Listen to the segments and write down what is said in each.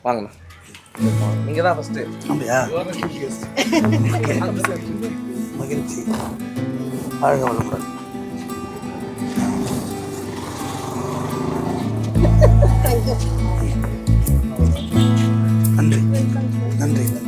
வாங்கண்ணா, நீங்கள் தான் ஃபஸ்ட்டு. அப்படியா? மகிழ்ச்சி. வாழ்க வளமுடன். நன்றி நன்றி நன்றி.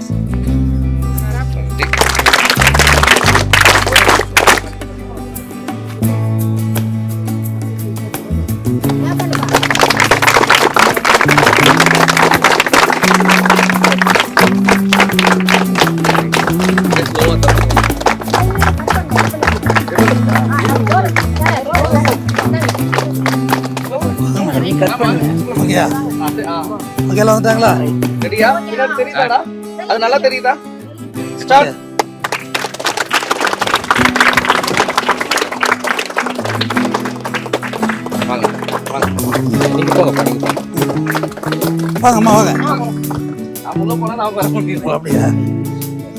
ஓகேலாம் வந்துட்டாங்களா? ரெடியா? தெரியுதாடா? அது நல்லா தெரியுதா? ஸ்டார்ட். வாங்க வாங்க, நீங்க போங்க, நீங்க போங்க. வாங்கம்மா வாங்க. நான் உள்ள போனா நான் வர முடியும். அப்படியா?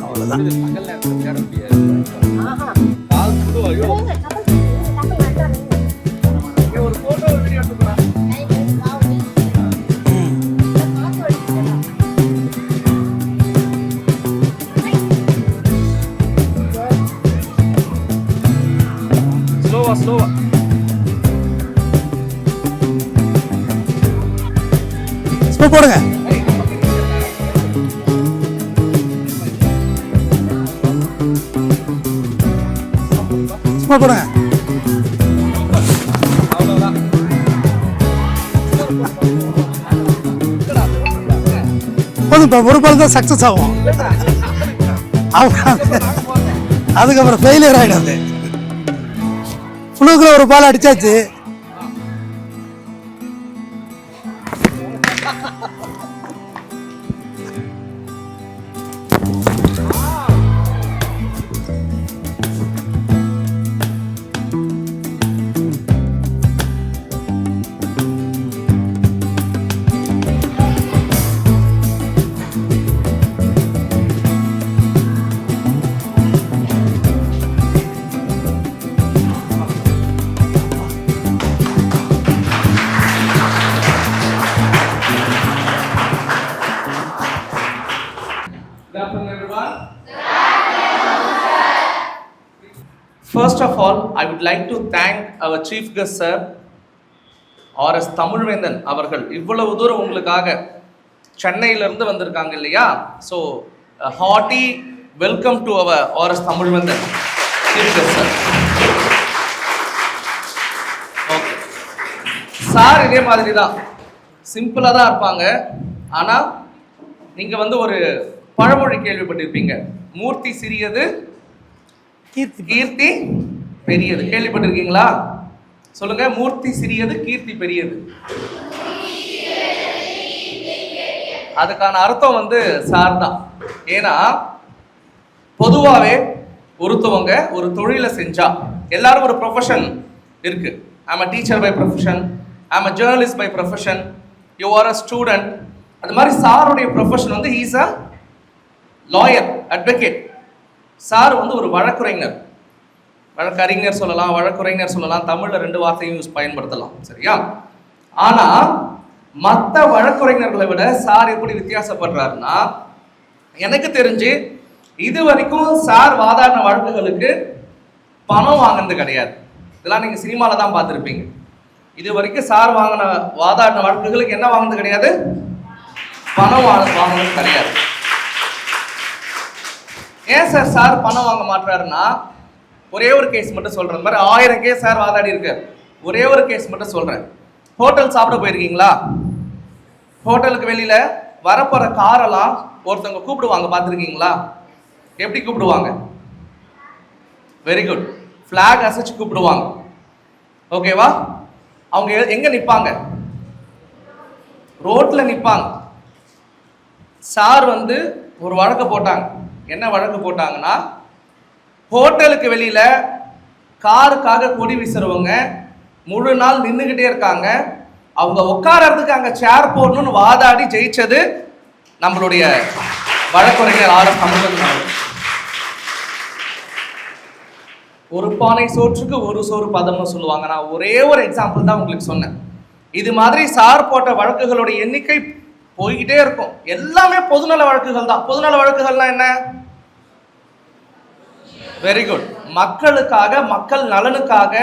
அவ்வளோதான். கால் சுடு. ஐயோ, ஒரு போட்டோ வீடியோ எடுத்துக்கலாம். ஸ்லோவா. ஸ்பீட் போடுங்க. ஸ்பீட் போடுங்க. அவ்வளோதான். போதும், ஒரு பால் தான் சக்ஸஸ் ஆகும். அதுக்கப்புறம் ஃபெயிலியர் ஆகிடாது. புழுக்குள்ள ஒரு பால் அடிச்சாச்சு. First of all, I would like to thank our chief guest sir, R.S. Tamilvendhan அவர்கள். இவ்வளவு தூரம் உங்களுக்காக சென்னையிலிருந்து வந்திருக்காங்க இல்லையா? So hearty welcome to our R.S. Tamilvendhan chief guest sir. Okay sir, இதே மாதிரி தான் சிம்பிளாக தான் இருப்பாங்க. ஆனால் நீங்கள் வந்து ஒரு பழமொழி கேள்விப்பட்டிருப்பீங்க, மூர்த்தி சிறியது கீர்த்தி பெரியது. கேள்விப்பட்டிருக்கீங்களா? சொல்லுங்க. மூர்த்தி சிறியது, கீர்த்தி பெரியது. அதுக்கான அர்த்தம் வந்து சார் தான். ஏன்னா பொதுவாகவே ஒருத்தவங்க ஒரு தொழிலை செஞ்சா, எல்லாரும் ஒரு ப்ரொஃபஷன் இருக்கு. I'm a teacher by profession, I'm a journalist by profession, you are a student. அது மாதிரி சாருடைய ப்ரொஃபஷன் வந்து he's a lawyer, advocate. Sir வந்து ஒரு வழக்குரைஞர், வழக்கறிஞர் சொல்லலாம், வழக்குரைஞர் சொல்லலாம். தமிழ்ல 2 வார்த்தையும் பயன்படுத்தலாம், சரியா? ஆனா மற்ற வழக்குரைஞர்களை விட சார் எப்படி வித்தியாசப்படுறாருன்னா, எனக்கு தெரிஞ்சு இது வரைக்கும் சார் வாதாடின வழக்குகளுக்கு பணம் வாங்கினது கிடையாது. இதெல்லாம் நீங்க சினிமால தான் பார்த்துருப்பீங்க. இது வரைக்கும் சார் வாதாடின வழக்குகளுக்கு என்ன வாங்கினது கிடையாது? பணம் வாங்கினது கிடையாது. ஏன் சார் பணம் வாங்க மாட்டாருன்னா, ஒரே ஒரு கேஸ் மட்டும் சொல்றேன். இந்த மாதிரி 1000 கேஸ் சார் வாதாடி இருக்காரு. ஒரே ஒரு கேஸ் மட்டும் சொல்றேன். ஹோட்டல் சாப்பிட போயிருக்கீங்களா? ஹோட்டலுக்கு வெளியில வரப்போற காரெல்லாம் ஒருத்தவங்க கூப்பிடுவாங்க, பார்த்துருக்கீங்களா? எப்படி கூப்பிடுவாங்க? Very good. ஃபிளாக் அசைச்சு கூப்பிடுவாங்க. ஓகேவா? அவங்க எங்க நிற்பாங்க? ரோட்ல நிற்பாங்க. சார் வந்து ஒரு வழக்கு போட்டாங்க. என்ன வழக்கு போட்டாங்கன்னா, ஹோட்டலுக்கு வெளியில காருக்காக கொடி வீசுறவங்க முழு நாள் நின்றுகிட்டே இருக்காங்க, அவங்க உட்காரத்துக்கு அங்க சேர் போடணும்னு வாதாடி ஜெயிச்சது நம்மளுடைய வழக்குரைஞர் R.S. தமிழ்வேந்தன். ஒரு பானை சோற்றுக்கு ஒரு சோறு பதம்னு சொல்லுவாங்க. நான் ஒரே ஒரு எக்ஸாம்பிள் தான் உங்களுக்கு சொன்னேன். இது மாதிரி சார் போட்ட வழக்குகளுடைய எண்ணிக்கை போய்கிட்டே இருக்கும். எல்லாமே பொதுநல வழக்குகள் தான். பொதுநல வழக்குகள்னா என்ன? Very good. மக்களுக்காக, மக்கள் நலனுக்காக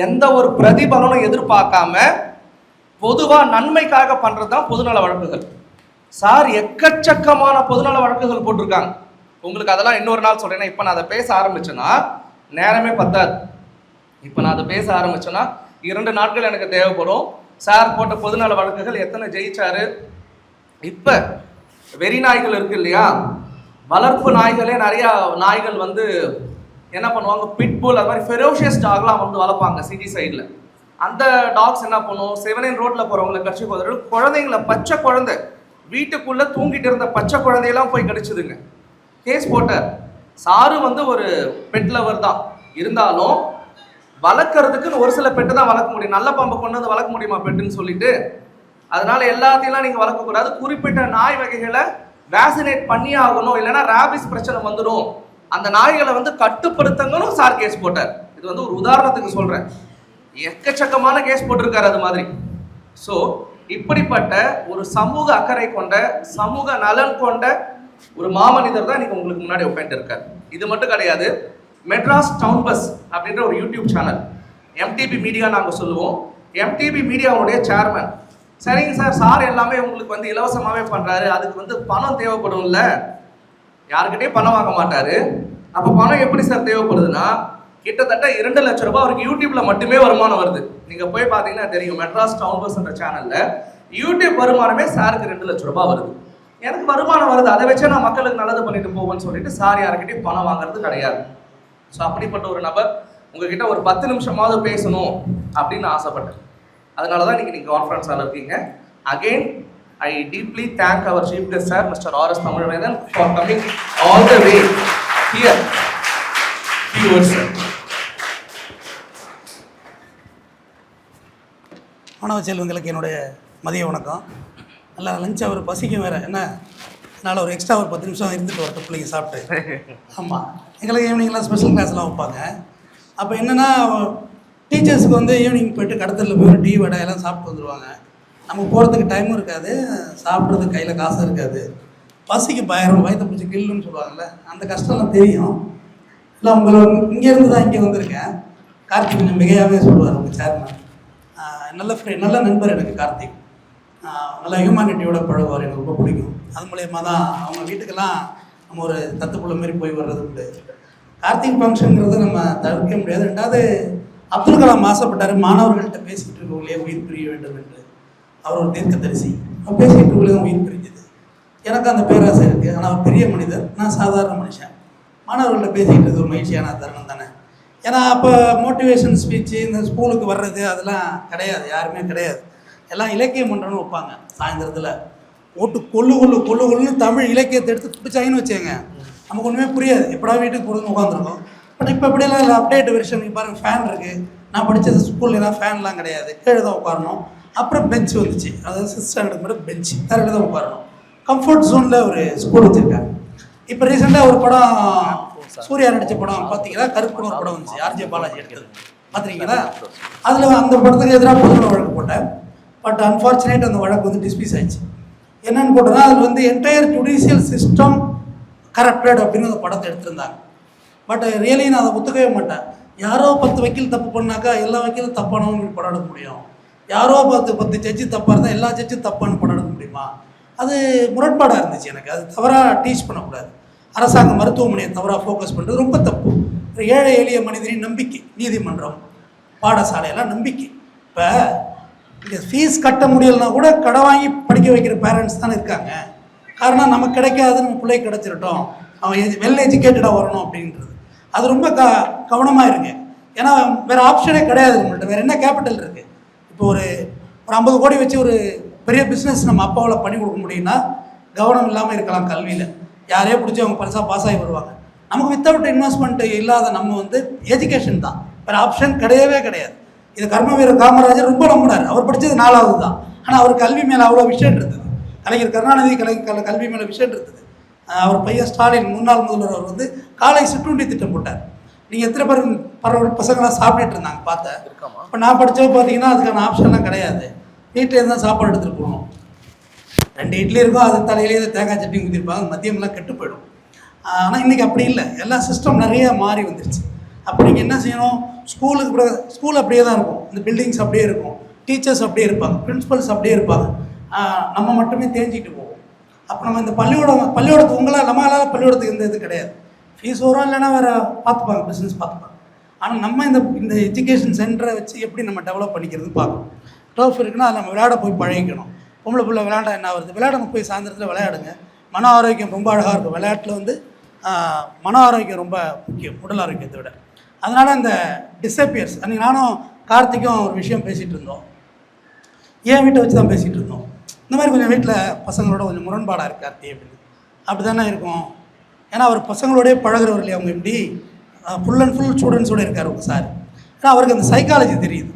எந்த ஒரு பிரதிபலனும் எதிர்பார்க்காம பொதுவா நன்மைக்காக பண்றதுதான் பொதுநல வழக்குகள். சார் எக்கச்சக்கமான பொதுநல வழக்குகள் போட்டிருக்காங்க. உங்களுக்கு அதெல்லாம் இன்னொரு நாள் சொல்றேன். இப்ப நான் அதை பேச ஆரம்பிச்சேன்னா நேரமே பத்தாது. இப்ப நான் அதை பேச ஆரம்பிச்சேன்னா 2 நாட்கள் எனக்கு தேவைப்படும். சார் போட்ட பொதுநல வழக்குகள் எத்தனை ஜெயிச்சாரு. இப்ப வெறி நாய்கள் இருக்கு இல்லையா, வளர்ப்பு நாய்களே நிறைய நாய்கள் வந்து என்ன பண்ணுவாங்க, பிட்புல் அது மாதிரி ஃபெரோஷியஸ் டாக்லாம் வந்து வளர்ப்பாங்க சிட்டி சைடில். அந்த டாக்ஸ் என்ன பண்ணும், 7 ரோட்ல போறவங்களை கடிச்சு போதும். குழந்தைங்களை, பச்சை குழந்தை வீட்டுக்குள்ள தூங்கிட்டு இருந்த பச்சை குழந்தையெல்லாம் போய் கடிச்சுதுங்க. கேஸ் போட்டார். சாரு வந்து ஒரு பெட் லவர் தான், இருந்தாலும் வளர்க்கறதுக்குன்னு ஒரு சில பெட்டு தான் வளர்க்க முடியும். நல்ல பாம்பை கொண்டு வந்து வளர்க்க முடியுமா பெட்டுன்னு சொல்லிட்டு, அதனால எல்லாத்தையும் நீங்க வளர்க்கக்கூடாது. குறிப்பிட்ட நாய் வகைகளை வேக்சினேட் பண்ணியே ஆகணும், இல்லைன்னா ராபிஸ் பிரச்சனை வந்துடும், அந்த நாய்களை வந்து கட்டுப்படுத்தங்களும் சார் கேஸ் போட்டார். இது வந்து ஒரு உதாரணத்துக்கு சொல்றேன். எக்கச்சக்கமான கேஸ் போட்டிருக்காரு அது மாதிரி. ஸோ இப்படிப்பட்ட ஒரு சமூக அக்கறை கொண்ட, சமூக நலன் கொண்ட ஒரு மாமனிதர் தான் இன்னைக்கு உங்களுக்கு முன்னாடி உட்காந்து இருக்காரு. இது மட்டும் கிடையாது, மெட்ராஸ் டவுன் பஸ் அப்படின்ற ஒரு யூடியூப் சேனல், எம்டிபி மீடியா நாங்கள் சொல்லுவோம். எம்டிபி மீடியாவுடைய சேர்மன். சரிங்க சார், சார் எல்லாமே உங்களுக்கு வந்து இலவசமாகவே பண்ணுறாரு, அதுக்கு வந்து பணம் தேவைப்படும்ல. யாருக்கிட்டையும் பணம் வாங்க மாட்டாரு. அப்போ பணம் எப்படி சார் தேவைப்படுதுன்னா, கிட்டத்தட்ட 2 லட்சம் ரூபாய் அவருக்கு யூடியூப்ல மட்டுமே வருமானம் வருது. நீங்க போய் பார்த்தீங்கன்னா தெரியும், மெட்ராஸ் டவுன் பஸ் என்ற சேனல்ல யூடியூப் வருமானமே சாருக்கு 2 லட்சம் ரூபாய் வருது. எனக்கு வருமானம் வருது, அதை வச்சு நான் மக்களுக்கு நல்லது பண்ணிட்டு போவேன்னு சொல்லிட்டு சார் யாருக்கிட்டையும் பணம் வாங்குறது கிடையாது. ஸோ அப்படிப்பட்ட ஒரு நபர் உங்ககிட்ட ஒரு 10 நிமிஷமாவது பேசணும் அப்படின்னு ஆசைப்பட்டேன். அதனால தான் இன்னைக்கு நீங்கள் கான்ஃபரன்ஸ் ஹாலில் இருக்கீங்க. Again I deeply thank our chief guest sir, Mr. R.S. Tamilvanan, for coming all the way here. Few words, sir. மாணவ செல்வங்களுக்கு என்னுடைய மதிய வணக்கம். நல்லா லஞ்ச் அவர் பசிக்கும் வேறு என்ன, அதனால் ஒரு எக்ஸ்ட்ரா ஒரு 10 நிமிஷம் இருந்துட்டு வரட்டும் பிள்ளைங்க சாப்பிட்டு. ஆமாம், எங்களுக்கு ஈவினிங்லாம் ஸ்பெஷல் கிளாஸ்லாம் வைப்பாங்க. அப்போ என்னென்னா, டீச்சர்ஸுக்கு வந்து ஈவினிங் போய்ட்டு கடத்தலில் போய் ஒரு டீ வடை எல்லாம் சாப்பிட்டு வந்துடுவாங்க. நம்ம போகிறதுக்கு டைமும் இருக்காது, சாப்பிட்றதுக்கு கையில் காசு இருக்காது, பசிக்கு பயங்கரம் வயிற்று பிடிச்சி கில்லுன்னு சொல்லுவாங்கள்ல, அந்த கஷ்டம்லாம் தெரியும். இல்லை உங்களை இங்கேருந்து தான் இங்கே வந்திருக்கேன். கார்த்திக் மிகையாகவே சொல்லுவார் உங்கள் சேர்மன். நல்ல நண்பர் எனக்கு கார்த்திக். நல்லா ஹியூமானிட்டியோட பழகுவார், எனக்கு ரொம்ப பிடிக்கும். அது மூலயமா தான் அவங்க வீட்டுக்கெல்லாம் நம்ம ஒரு தத்துப்புள்ள மாரி போய் வர்றது உண்டு. கார்த்திக் ஃபங்க்ஷனுங்கிறது நம்ம தவிர்க்க முடியாது. 2வது அப்துல் கலாம் ஆசைப்பட்டார், மாணவர்கள்ட்ட பேசிக்கிட்டு இருக்கவங்களே உயிர் பிரிய வேண்டும் என்று. அவர் ஒரு தீர்க்கதரிசி, அவர் பேசிக்கிட்டு இருக்கவங்களே தான் உயிர் பிரிஞ்சுது. எனக்கு அந்த பேராசை இருக்குது. ஆனால் அவர் பெரிய மனிதர், நான் சாதாரண மனுஷன். மாணவர்கள்ட்ட பேசிக்கிட்டு ஒரு மகிழ்ச்சியான தருணம் தானே. ஏன்னா அப்போ மோட்டிவேஷன் ஸ்பீச்சு, இந்த ஸ்கூலுக்கு வர்றது அதெல்லாம் கிடையாது, யாருமே கிடையாது. எல்லாம் இலக்கிய மன்றம்னு வைப்பாங்க சாயந்தரத்தில். ஓட்டு கொள்ளுன்னு தமிழ் இலக்கியத்தை எடுத்து பிடிச்சாங்கன்னு வச்சேங்க, நமக்கு ஒன்றுமே புரியாது. எப்படா வீட்டுக்கு போடுன்னு உட்காந்துருக்கோம். பட் இப்போ இப்படியெல்லாம் இல்லை, அப்டேட் வெர்ஷன். பாருங்கள், ஃபேன் இருக்குது. நான் படித்தது ஸ்கூல்லாம் ஃபேன்லாம் கிடையாது, கீழே தான் உட்காரணும். அப்புறம் பெஞ்ச் வந்துச்சு, அதாவது 6th ஸ்டாண்டர்ட் மட்டும் பெஞ்சு கரையில் தான் உட்காரணும். கம்ஃபர்ட் ஜோனில் ஒரு ஸ்கூல் வச்சுருக்காங்க. இப்போ ரீசெண்டாக ஒரு படம், சூர்யா நடித்த படம் பார்த்தீங்கன்னா, கருப்புன்னு ஒரு படம் வந்துச்சு, ஆர்ஜே பாலாஜி எடுத்தது, பார்த்துருக்கீங்களா? அதில் அந்த படத்துக்கு எதிராக பொதுநல வழக்கு போட்டேன். பட் அன்ஃபார்ச்சுனேட் அந்த வழக்கு வந்து டிஸ்மிஸ் ஆயிடுச்சு. என்னென்னு போட்டோன்னா, அதில் வந்து என்டையர் ஜுடிஷியல் சிஸ்டம் கரப்டட் அப்படின்னு அந்த படத்தை எடுத்திருந்தாங்க. பட் ரியலி நான் அதை ஒத்துக்கவே மாட்டேன். யாரோ 10 வக்கீல் தப்பு பண்ணாக்கா எல்லா வக்கீலும் தப்பானவங்க படம் எடுக்க முடியும்? யாரோ 10 ஜட்ஜு தப்பாக இருந்தால் எல்லா ஜட்ஜும் தப்பான படம் எடுக்க முடியுமா? அது முரண்பாடாக இருந்துச்சு எனக்கு. அது தவறாக டீச் பண்ணக்கூடாது. அரசாங்க மருத்துவமனையை தவறாக ஃபோக்கஸ் பண்ணுறது ரொம்ப தப்பு. ஒரு ஏழை எளிய மனிதனின் நம்பிக்கை, நீதிமன்றம், பாடசாலையெல்லாம் நம்பிக்கை. இப்போ இங்கே ஃபீஸ் கட்ட முடியலைன்னா கூட கடை வாங்கி படிக்க வைக்கிற பேரண்ட்ஸ் தானே இருக்காங்க. காரணம் நமக்கு கிடைக்காது, நம்ம பிள்ளை கிடச்சிருட்டோம், அவன் வெல் எஜுகேட்டடாக வரணும் அப்படின்றது. அது ரொம்ப கவனமாக இருங்க. ஏன்னா வேறு ஆப்ஷனே கிடையாது நம்மள்ட்ட. வேறு என்ன கேபிட்டல் இருக்குது? இப்போ ஒரு 50 கோடி வச்சு ஒரு பெரிய பிஸ்னஸ் நம்ம அப்பாவில் பண்ணி கொடுக்க முடியும்னா கவனம் இல்லாமல் இருக்கலாம் கல்வியில். யாரையே பிடிச்சி அவங்க பரிசாக பாஸ் ஆகி வருவாங்க. நமக்கு வித்தவுட் இன்வெஸ்ட்மெண்ட் இல்லாத நம்ம வந்து எஜுகேஷன் தான், வேறு ஆப்ஷன் கிடையவே கிடையாது. இது கர்மவீர காமராஜர் ரொம்ப நம்பினார். அவர் படித்தது 4வது தான், ஆனால் அவர் கல்வி மேலே அவ்வளோ விஷயம் இருந்தது. கலைஞர் கருணாநிதி கல்வி மேலே விஷயம் இருந்தது. அவர் பையன் ஸ்டாலின், முன்னாள் முதல்வர், அவர் வந்து காலை சிற்றுண்டி திட்டம் போட்டார். நீங்கள் எத்தனை பேர் பசங்களாம் சாப்பிட்டுட்டு இருந்தாங்க பார்த்தேன். இப்போ நான் படித்தவ பார்த்தீங்கன்னா அதுக்கான ஆப்ஷன்லாம் கிடையாது. வீட்டிலேருந்து தான் சாப்பாடு எடுத்துகிட்டு போகணும். 2 இட்லி இருக்கும், அது தலையிலேயே தேங்காய் சட்னி ஊற்றிருப்பாங்க, மதியம்லாம் கெட்டு போயிடும். ஆனால் இன்றைக்கி அப்படி இல்லை, எல்லா சிஸ்டம் நிறைய மாறி வந்துருச்சு. அப்போ நீங்கள் என்ன செய்யணும், ஸ்கூலுக்கு கூட ஸ்கூல் அப்படியே தான் இருக்கும், இந்த பில்டிங்ஸ் அப்படியே இருக்கும், டீச்சர்ஸ் அப்படியே இருப்பாங்க, பிரின்ஸிபல்ஸ் அப்படியே இருப்பாங்க, நம்ம மட்டுமே தேஞ்சிட்டு போவோம். அப்போ நம்ம இந்த பள்ளியோடத்துக்கு நம்மளால் பள்ளியோடத்துக்கு எந்த இது கிடையாது, ஃபீஸ் வரும், இல்லைன்னா வேறு பார்த்துப்பாங்க, பிஸ்னஸ் பார்த்துப்பாங்க. ஆனால் நம்ம இந்த எஜுகேஷன் சென்டரை வச்சு எப்படி நம்ம டெவலப் பண்ணிக்கிறது பார்க்கணும். டர்ஃப் இருக்குன்னா அதை நம்ம விளையாட போய் பழகிக்கணும். பொம்பளை பிள்ளை விளையாண்டா என்ன வருது, விளையாட போய் சாயந்தரத்தில் விளையாடுங்க. மன ஆரோக்கியம் ரொம்ப அழகாக இருக்கும். விளையாட்டில் வந்து மன ஆரோக்கியம் ரொம்ப முக்கியம் உடல் ஆரோக்கியத்தை விட. அதனால் அந்த டிஸப்பியர்ஸ், அன்றைக்கி நானும் கார்த்திக்கும் ஒரு விஷயம் பேசிகிட்டு இருந்தோம், என் வீட்டை வச்சு தான் பேசிகிட்டு இருந்தோம். இந்த மாதிரி கொஞ்சம் வீட்டில் பசங்களோட கொஞ்சம் முரண்பாடாக இருக்குது கார்த்தி அப்படின்னு. அப்படி தானே இருக்கும், ஏன்னா அவர் பசங்களோடய பழகிறவர் இல்லையா, அவங்க எப்படி ஃபுல் அண்ட் ஃபுல் ஸ்டூடெண்ட்ஸோடு இருக்கார் உங்கள் சார். ஏன்னா அவருக்கு அந்த சைக்காலஜி தெரியுது.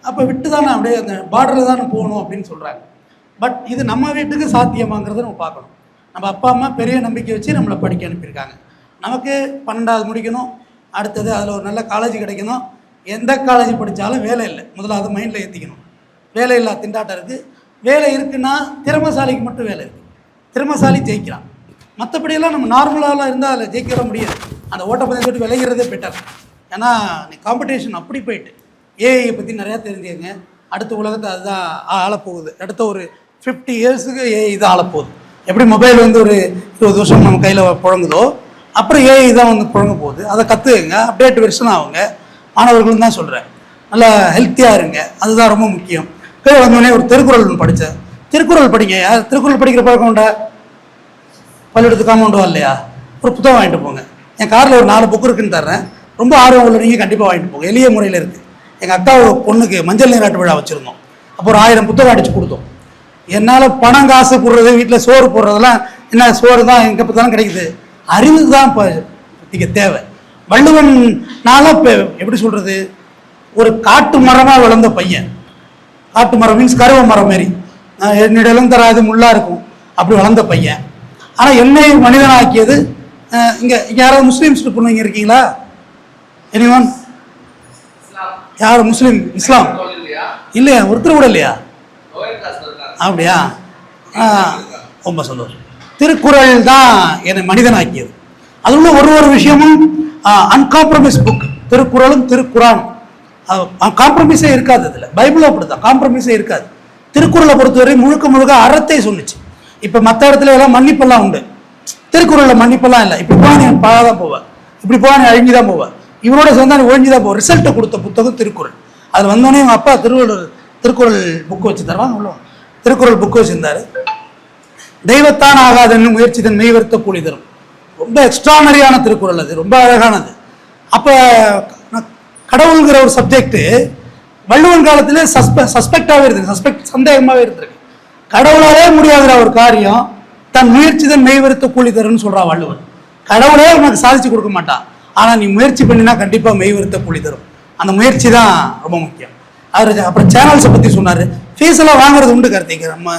அப்போ விட்டு தானே அப்படியே அந்த பார்டரில் தானே போகணும் அப்படின்னு சொல்கிறாங்க. பட் இது நம்ம வீட்டுக்கு சாத்தியமாங்கிறத நம்ம பார்க்கணும். நம்ம அப்பா அம்மா பெரிய நம்பிக்கை வச்சு நம்மளை படிக்க அனுப்பியிருக்காங்க. நமக்கு 12வது முடிக்கணும், அடுத்தது அதில் ஒரு நல்ல காலேஜ் கிடைக்கணும். எந்த காலேஜ் படித்தாலும் வேலை இல்லை, முதல்ல அதை மைண்டில் ஏற்றிக்கணும். வேலை இல்லா திண்டாட்டம் இருக்குது. வேலை இருக்குன்னா திறமைசாலிக்கு மட்டும் வேலை இருக்குது, திறமைசாலி ஜெயிக்கிறான். மற்றபடியெல்லாம் நம்ம நார்மலாக இருந்தால் அதில் ஜெயிக்கிற முடியாது. அந்த ஓட்டப்பந்தயத்தை விட்டு விளைகிறதே பெட்டர். ஏன்னா நீ காம்படிஷன் அப்படி போயிட்டு ஏஐயை பற்றி நிறையா தெரிஞ்சுங்க. அடுத்த உலகத்தை அதுதான் ஆளப்போகுது. அடுத்த ஒரு 50 இயர்ஸுக்கு ஏஐ தான் ஆளப்போகுது. எப்படி மொபைல் வந்து ஒரு 20 வருஷம் நம்ம கையில் புழங்குதோ, அப்புறம் ஏஐ தான் வந்து புழங்க போகுது. அதை கற்றுக்குங்க, அப்டேட் வெர்ஷன் ஆகுங்க. மாணவர்களும் தான் சொல்கிறேன், நல்லா ஹெல்த்தியாக இருங்க, அதுதான் ரொம்ப முக்கியம். கீழே வந்தோடனே ஒரு திருக்குறள் ஒன்று படித்தேன். திருக்குறள் படிங்க. யார் திருக்குறள் படிக்கிற பழக்கம் உண்டா? பள்ளியிடத்து காம்பவுண்டு இல்லையா, ஒரு புத்தகம் வாங்கிட்டு போங்க. என் காரில் ஒரு 4 புக்கு இருக்குன்னு தர்றேன், ரொம்ப ஆர்வம் உள்ள நீங்கள் கண்டிப்பாக வாங்கிட்டு போங்க. எளிய முறையில் இருக்குது. எங்கள் அக்காவோட பொண்ணுக்கு மஞ்சள் நீராட்டு விழா வச்சுருந்தோம். அப்போ ஒரு 1000 புத்தகம் அடித்து கொடுத்தோம். என்னால் பணம் காசு போடுறது, வீட்டில் சோறு போடுறதெல்லாம் என்ன, சோறு தான் எங்கே பார்த்தாலும் கிடைக்குது. அறிவு தான் இப்போ இங்கே தேவை. வள்ளுவன்னால இப்போ எப்படி சொல்கிறது, ஒரு காட்டு மரமாக வளர்ந்த பையன். காட்டு மரம் மீன்ஸ் கருவ மரம் மாரி, என்னிடம் தராது முள்ளாக இருக்கும், அப்படி வளர்ந்த பையன். ஆனால் என்னை மனிதனாக்கியது இங்கே யாராவது முஸ்லீம்ஸ் பொண்ணுங்க இருக்கீங்களா? எனிவன்? யார் முஸ்லீம்? இஸ்லாம் இல்லையா? ஒருத்தர் கூட இல்லையா? அப்படியா? ரொம்ப சந்தோஷம். திருக்குறள் தான் என்னை மனிதனாக்கியது. அது உள்ள ஒரு விஷயமும் அன்காம்ப்ரமைஸ் புக். திருக்குறளும் திருக்குறானும் காம்ப்ரமைஸே இருக்காது. அதில் பைபிளும் அப்படித்தான், காம்ப்ரமைஸே இருக்காது. திருக்குறளை பொறுத்தவரை முழுக்க அறத்தை சொன்னிச்சு. இப்போ மற்ற இடத்துல எல்லாம் மன்னிப்பெல்லாம் உண்டு, திருக்குறளில் மன்னிப்பெல்லாம் இல்லை. இப்படி போனால் நீ பாழாதான் போவேன், இப்படி போனால் நீ அழிஞ்சு தான் போவேன், இவனோட சேர்ந்தா நீ ஒழிஞ்சு தான் போவேன். ரிசல்ட்டை கொடுத்த புத்தகம் திருக்குறள். அதில் வந்தோடனே எங்கள் அப்பா திருக்குறள் புக்கு வச்சு தருவாங்க. அவ்வளோ திருக்குறள் புக்கு வச்சுருந்தார். தெய்வத்தான் ஆகாதன்னு முயற்சி தன் மெய் வருத்த கூலி தரும். ரொம்ப எக்ஸ்ட்ரானரியான திருக்குறள், அது ரொம்ப அழகானது. அப்போ கடவுள்கிற ஒரு சப்ஜெக்டு வள்ளுவன் காலத்திலே சஸ்பெக்டாகவே இருந்திருக்கு, சந்தேகமாகவே இருந்திருக்கு. கடவுளாலே முடியாத ஒரு காரியம் தன் முயற்சி தான் மெய் வருத்த கூலி தரும்னு சொல்கிறான் வள்ளுவன். கடவுளே உனக்கு சாதிச்சு கொடுக்க மாட்டான், ஆனால் நீ முயற்சி பண்ணினா கண்டிப்பாக மெய் வருத்த கூலி தரும். அந்த முயற்சி தான் ரொம்ப முக்கியம். அவர் அப்புறம் சேனல்ஸை பற்றி சொன்னார். ஃபீஸ் எல்லாம் வாங்குறது உண்டு கார்த்திக், நம்ம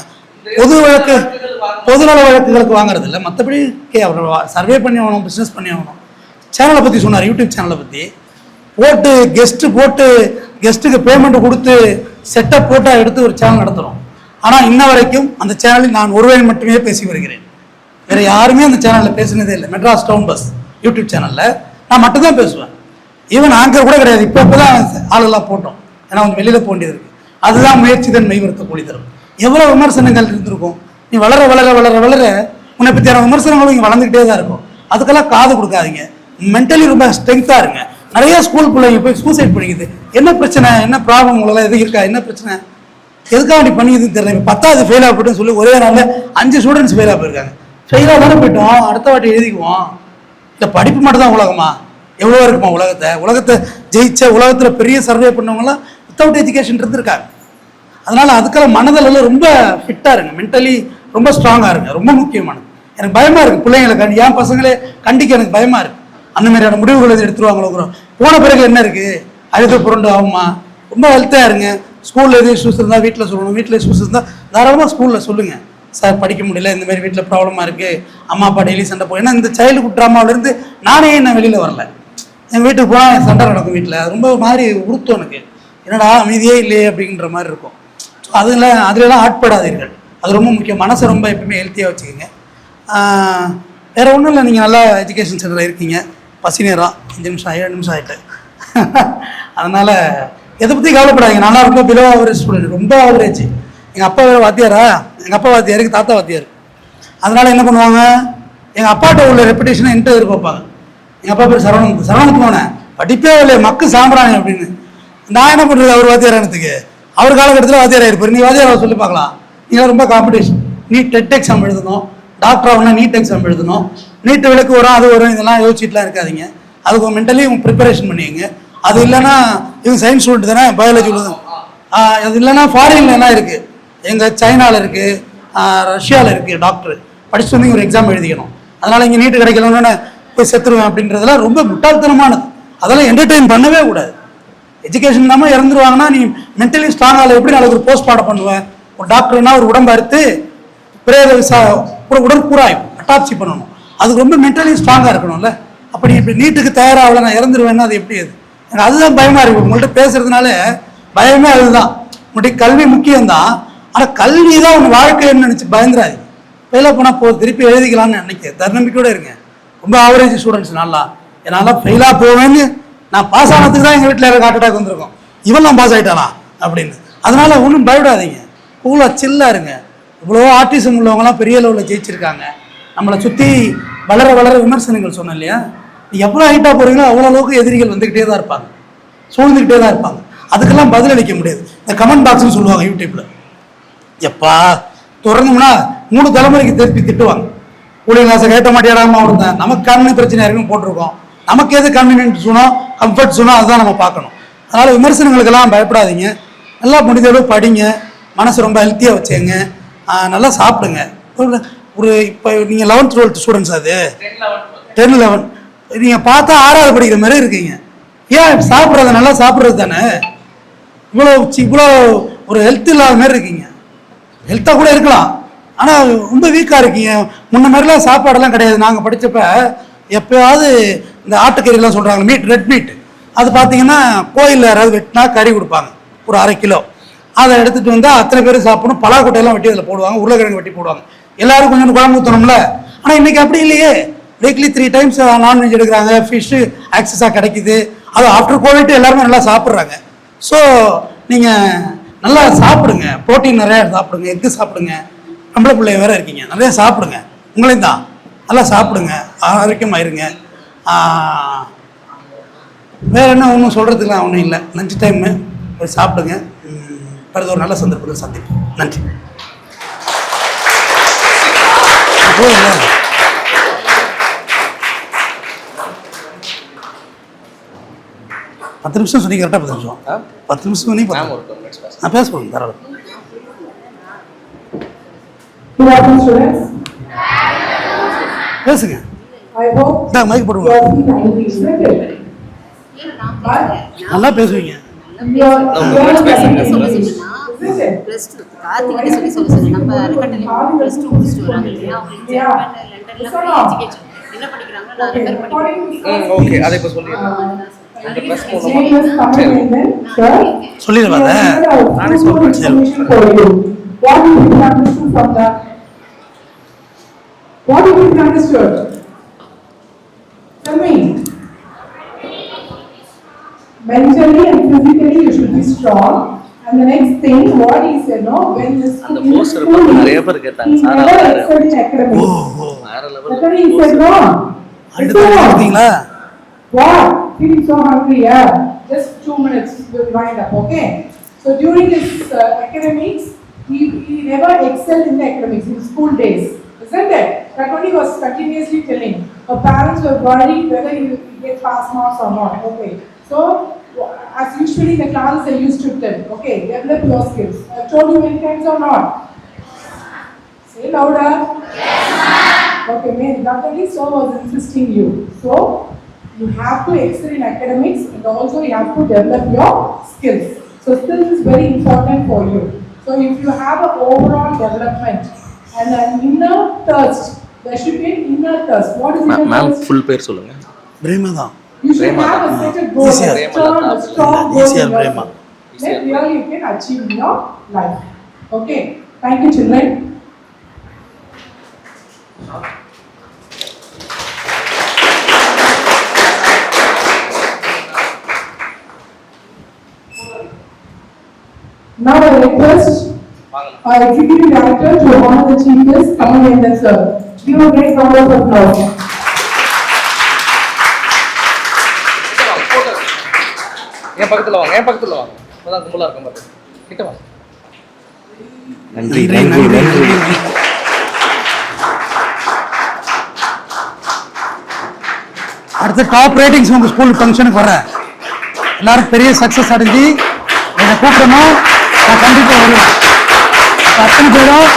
பொதுநல வழக்குகளுக்கு வாங்குறது இல்லை, மற்றபடி அவர் சர்வே பண்ணி ஆகணும், பிஸ்னஸ் பண்ணி ஆகணும். சேனலை பற்றி சொன்னார், யூடியூப் சேனலை பற்றி போட்டு கெஸ்ட்டுக்கு பேமெண்ட் கொடுத்து செட்டப் போட்டால் எடுத்து ஒரு சேனல் நடத்துகிறோம். ஆனால் இன்ன வரைக்கும் அந்த சேனலில் நான் ஒருவன் மட்டுமே பேசி வருகிறேன், வேறு யாருமே அந்த சேனலில் பேசினதே இல்லை. மெட்ராஸ் டவுன் பஸ் யூடியூப் சேனலில் நான் மட்டும்தான் பேசுவேன். ஈவன் ஆங்கர் கூட கிடையாது. இப்போ தான் ஆளெல்லாம் போட்டோம், ஏன்னா கொஞ்சம் வெளியில் போக வேண்டியது இருக்குது. அதுதான் முயற்சி தன் மெய் வருத்த கூலி தரும். எவ்வளோ விமர்சனங்கள் இருந்திருக்கும். நீ வளர உன்னை பற்றியான விமர்சனங்களும் இங்கே வளர்ந்துக்கிட்டே தான் இருக்கும். அதுக்கெல்லாம் காது கொடுக்காதீங்க. மென்டலி ரொம்ப ஸ்ட்ரென்த்தாக இருங்க. நிறைய ஸ்கூல் பிள்ளைங்க போய் சூசைட் பண்ணிக்குது. என்ன பிரச்சனை, என்ன ப்ராப்ளம், உங்களெல்லாம் எது இருக்கா, என்ன பிரச்சனை, எதுக்காக அப்படி பண்ணிக்குதுன்னு தெரியல. இப்போ 10வது ஃபெயில் ஆகிட்டுன்னு சொல்லி ஒரே நாளில் 5 ஸ்டூடெண்ட்ஸ் ஃபெயிலாக போயிருக்காங்க. ஃபெயிலாக தானே போயிட்டோம், அடுத்த வாட்டி எழுதிக்குவோம். இல்லை படிப்பு மட்டும் தான் உலகமா? எவ்வளோ இருக்குமா உலகத்தை ஜெயிச்ச, உலகத்தில் பெரிய சர்வே பண்ணவங்களாம் வித்தவுட் எஜுகேஷன் இருந்திருக்காங்க. அதனால் அதுக்கெல்லாம் மனதளவில் ரொம்ப ஃபிட்டாக இருங்க, மென்டலி ரொம்ப ஸ்ட்ராங்காக இருங்க, ரொம்ப முக்கியமானது. எனக்கு பயமாக இருக்குது பிள்ளைங்களை என் பசங்களே கண்டிக்க எனக்கு பயமாக இருக்குது. அந்த மாதிரியான முடிவுகளை எடுத்துருவாங்களோ. போன பிறகு என்ன இருக்குது, அழுத புரண்டு ஆகுமா? ரொம்ப ஹெல்த்தாக இருங்க. ஸ்கூலில் எது இஷ்யூஸ் இருந்தால் வீட்டில் சொல்லணும், வீட்டில் இஷ்யூஸ் இருந்தால் தாராளமாக ஸ்கூலில் சொல்லுங்கள். சார் படிக்க முடியல, இந்த மாதிரி வீட்டில் ப்ராப்ளமாக இருக்குது, அம்மா அப்பா டெய்லி சண்டை போய். ஏன்னா இந்த சைல்டுஹுட் ட்ராமாவிலேருந்து நானே என்ன வெளியில் வரல. எங்கள் வீட்டுக்கு போனால் என் சண்டை நடக்கும் வீட்டில், அது ரொம்ப மாதிரி உறுத்தும் எனக்கு. என்னடா அமைதியே இல்லையே அப்படின்ற மாதிரி இருக்கும். ஸோ அதுலலாம் ஆட்படாதீர்கள். அது ரொம்ப முக்கியம். மனசை ரொம்ப எப்பவுமே ஹெல்த்தியாக வச்சுக்கோங்க. வேறு ஒன்றும் இல்லை, நீங்கள் நல்லா எஜுகேஷன் சென்டரில் இருக்கீங்க, பசி நேரம் 5 நிமிஷம் 7 நிமிஷம் ஆகிட்டு. அதனால் எதை பற்றி கவலைப்படாதீங்க. நல்லா ரொம்ப பிலோ ஆவரேஜ் ஸ்டூடெண்ட், ரொம்ப ஆவரேஜ். எங்கள் அப்பா வாத்தியாரா, எங்கள் அப்பா வாத்தியாருக்கு தாத்தா வாத்தியார். அதனால் என்ன பண்ணுவாங்க, எங்கள் அப்பாட்ட உள்ள ரெப்புடேஷனை என்கிட்ட எதிர்பார்ப்பாங்க. எங்கள் அப்பா பேர் சரவணத்து போனேன், படிப்பே இல்லை மக்கு சாம்பிராணி அப்படின்னு. நான் என்ன பண்ணுறது, அவர் வாத்தியாரானதுக்கு? அவர் காலகட்டத்தில் வாத்தியாராக இருப்பார். நீ வாத்தியாரை சொல்லி பார்க்கலாம். நீங்கள் ரொம்ப காம்படிஷன். நீட் டெட் எக்ஸாம் எழுதணும், டாக்டர் ஆகணும்னா நீட் எக்ஸாம் எழுதணும், நீட்டு விளக்கு வரும் அது வரும், இதெல்லாம் யோசிச்சுட்டுலாம் இருக்காதிங்க. அதுக்கு மென்டலி உங்க ப்ரிப்பரேஷன் பண்ணிங்க. அது இல்லைன்னா இவங்க சயின்ஸ் ஸ்டூடெண்ட் தானே, பயாலஜி உள்ளது. அது இல்லைன்னா ஃபாரின்ல என்ன இருக்குது, எங்கள் சைனாவில் இருக்குது, ரஷ்யாவில் இருக்குது, டாக்டர் படிச்சுட்டு வந்து ஒரு எக்ஸாம் எழுதிக்கணும். அதனால் இங்கே நீட்டு கிடைக்கலன்னு போய் செத்துருவேன் அப்படின்றதெல்லாம் ரொம்ப முட்டாள்தனமானது. அதெல்லாம் என்டர்டெயின் பண்ணவே கூடாது. எஜுகேஷன் இல்லாமல் இறந்துருவாங்கன்னா நீ மென்டலி ஸ்ட்ராங்காக எப்படி நாளைக்கு ஒரு போஸ்ட் மார்ட்டம் பண்ணுவேன். ஒரு டாக்டர்னா ஒரு உடம்பு அறுத்து உடற்கூறாய்வு அட்டாப்சி பண்ணணும். அதுக்கு ரொம்ப மென்டலி ஸ்ட்ராங்காக இருக்கணும்ல. அப்படி இப்படி நீட்டுக்கு தயாராகல நான் இறந்துருவேன்னா அது எப்படி? அது எனக்கு அதுதான் பயமாக இருக்குது. உங்கள்கிட்ட பேசுறதுனால பயமே அதுதான். உங்கள்கிட்ட கல்வி முக்கியம்தான், ஆனால் கல்வி தான் உங்கள் வாழ்க்கைன்னு நினச்சி பயந்துராது. ஃபெயிலாக போனால் போதும், திருப்பி எழுதிக்கலாம்னு நினைக்க தன்னம்பிக்கையோடு இருங்க. ரொம்ப ஆவரேஜ் ஸ்டூடெண்ட்ஸ் நல்லா என்னால் ஃபெயிலாக போவேன்னு நான் பாஸ் ஆனதுக்கு தான் எங்கள் வீட்டில் யாரும் ஹார்ட் அட்டாக் வந்திருக்கோம், இவெல்லாம் பாஸ் ஆகிட்டானா அப்படின்னு. அதனால் ஒன்றும் பயப்படாதீங்க, கூலாக சில்லாக இருங்க. இவ்வளோ ஆர்டிசம் உள்ளவங்களாம் பெரிய லெவலில் ஜெயிச்சிருக்காங்க. நம்மளை சுற்றி வளர வளர விமர்சனங்கள் சொன்னேன் இல்லையா, நீ எவ்வளோ ஹைட்டாக போகிறீங்களோ அவ்வளோ அளவுக்கு எதிரிகள் வந்துக்கிட்டே தான் இருப்பாங்க, சூழ்ந்துக்கிட்டே தான் இருப்பாங்க. அதுக்கெல்லாம் பதிலளிக்க முடியாது. இந்த கமெண்ட் பாக்ஸ்னு சொல்லுவாங்க யூடியூப்பில், எப்பா திறந்தோம்னா 3 தலைமுறைக்கு திருப்பி திட்டுவாங்க. கூலிங் கிளாஸை கேட்ட மாட்டேடாமல் இருந்தேன், நமக்கு கண்ணு பிரச்சனை இருக்குன்னு போட்டிருக்கோம். நமக்கு எது கன்வீனியன்ட் சொன்னோம், கம்ஃபர்ட் சொன்னோம், அதுதான் நம்ம பார்க்கணும். அதனால் விமர்சனங்களுக்கெல்லாம் பயப்படாதீங்க. நல்லா முடிஞ்ச அளவு படிங்க, மனசு ரொம்ப ஹெல்த்தியாக வச்சுங்க, நல்லா சாப்பிடுங்க. ஒரு இப்போ நீங்கள் 11th 12th ஸ்டூடெண்ட்ஸ், அது 10 11 நீங்கள் பார்த்தா 6வது படிக்கிற மாதிரி இருக்கீங்க. ஏன் சாப்பிட்றது நல்லா சாப்பிட்றது தானே. இவ்வளோ ஒரு ஹெல்த் இல்லாத மாதிரி இருக்கீங்க. ஹெல்த்தாக கூட இருக்கலாம், ஆனால் ரொம்ப வீக்காக இருக்கீங்க. முன்ன மாதிரிலாம் சாப்பாடெல்லாம் கிடையாது. நாங்கள் படித்தப்ப எப்போயாவது இந்த ஆட்டுக்கறிலாம் சொல்கிறாங்க, மீட் ரெட் மீட், அது பார்த்தீங்கன்னா கோயிலில் யாராவது வெட்டினா கறி கொடுப்பாங்க ஒரு 1/2 கிலோ. அதை எடுத்துகிட்டு வந்தால் அத்தனை பேர் சாப்பிடணும். பலாக்கொட்டையெல்லாம் வெட்டி அதில் போடுவாங்க, உருளைக்கிழங்கு வெட்டி போடுவாங்க. எல்லாரும் கொஞ்சம் குழம்பு ஊற்றணும்ல. ஆனால் இன்றைக்கி அப்படி இல்லையே. வீக்லி 3 times நான்வெஜ் எடுக்கிறாங்க, ஃபிஷ்ஷு ஆக்சஸாக கிடைக்குது. அது ஆஃப்டர் கோவிட் எல்லாருமே நல்லா சாப்பிட்றாங்க. ஸோ நீங்கள் நல்லா சாப்பிடுங்க, ப்ரோட்டீன் நிறையா சாப்பிடுங்க, எக்கு சாப்பிடுங்க. நம்மள பிள்ளைய வேறு இருக்கீங்க, நிறையா சாப்பிடுங்க. உங்களையும் தான் நல்லா சாப்பிடுங்க, ஆரோக்கியமாக இருங்க. வேறு என்ன ஒன்றும் சொல்கிறதுக்குலாம் ஒன்றும் இல்லை. லஞ்ச் டைமு போய் சாப்பிடுங்க. அடுத்த ஒரு நல்ல சந்தர்ப்பத்தில் சந்திப்போம். நன்றி. பத்து நிமிஷம் சொன்னி கரெக்டாக 10 நிமிஷம் 10 நிமிஷம் சொன்னி நான் பேச போகிறேன் தாராளம். பேசுங்க. மைக் போடுங்க, நல்லா பேசுவீங்க. ஓகே, அதை இப்போ சொல்லிடுறேன். சொல்லிடுவாங்க. நானே சொல்றேன். What did you understand from that? What did you understood? Tell me. Mentally and physically you should be strong. And the next thing, what he said, no, when this அந்த போஸ்டர் பார்த்து நிறைய பேர் கேட்டாங்க, சார் வேற level. he said, no. அடுத்து பார்த்தீங்களா? What? Feeling so hungry, yeah. Just 2 minutes, we'll wind up, okay? So during his academics, he never excelled in the academics in school days, isn't it? That only was continuously telling. Her parents were worried whether he would get pass marks or not, okay? So, as usually in the classes I used to tell, okay, develop your skills. I've told you many times or not? Say louder. Yes, ma'am. Okay, that only so was insisting you. So, you have to excel in academics and also you have to develop your skills. So skills is very important for you. So if you have an overall development and an inner thirst, there should be an inner thirst. What is inner ma'am thirst? Full பேர் சொல்லுங்க. பிரேமா தான். You should have a certain goal, a strong goal in your Brahma. life. Then really you can achieve in your life. Okay, thank you children. Now I request our executive director to honor the chief guest, Kamal sir. Give a great round of applause. என் பக்கத்துல வாங்க இப்பதான் கும்பலா இருக்கும் பாரு கிட்ட வாங்க. நன்றி நன்றி நன்றி. அடுத்து டாப் ரேட்டிங்ஸ் உங்கள் ஸ்கூல் ஃபங்க்ஷனுக்கு வரேன். எல்லாரும் பெரிய சக்ஸஸ் அடைஞ்சு என்னை கூப்பிடணும். நான் கண்டிப்பாக வருவேன். அத்தனை பேரும்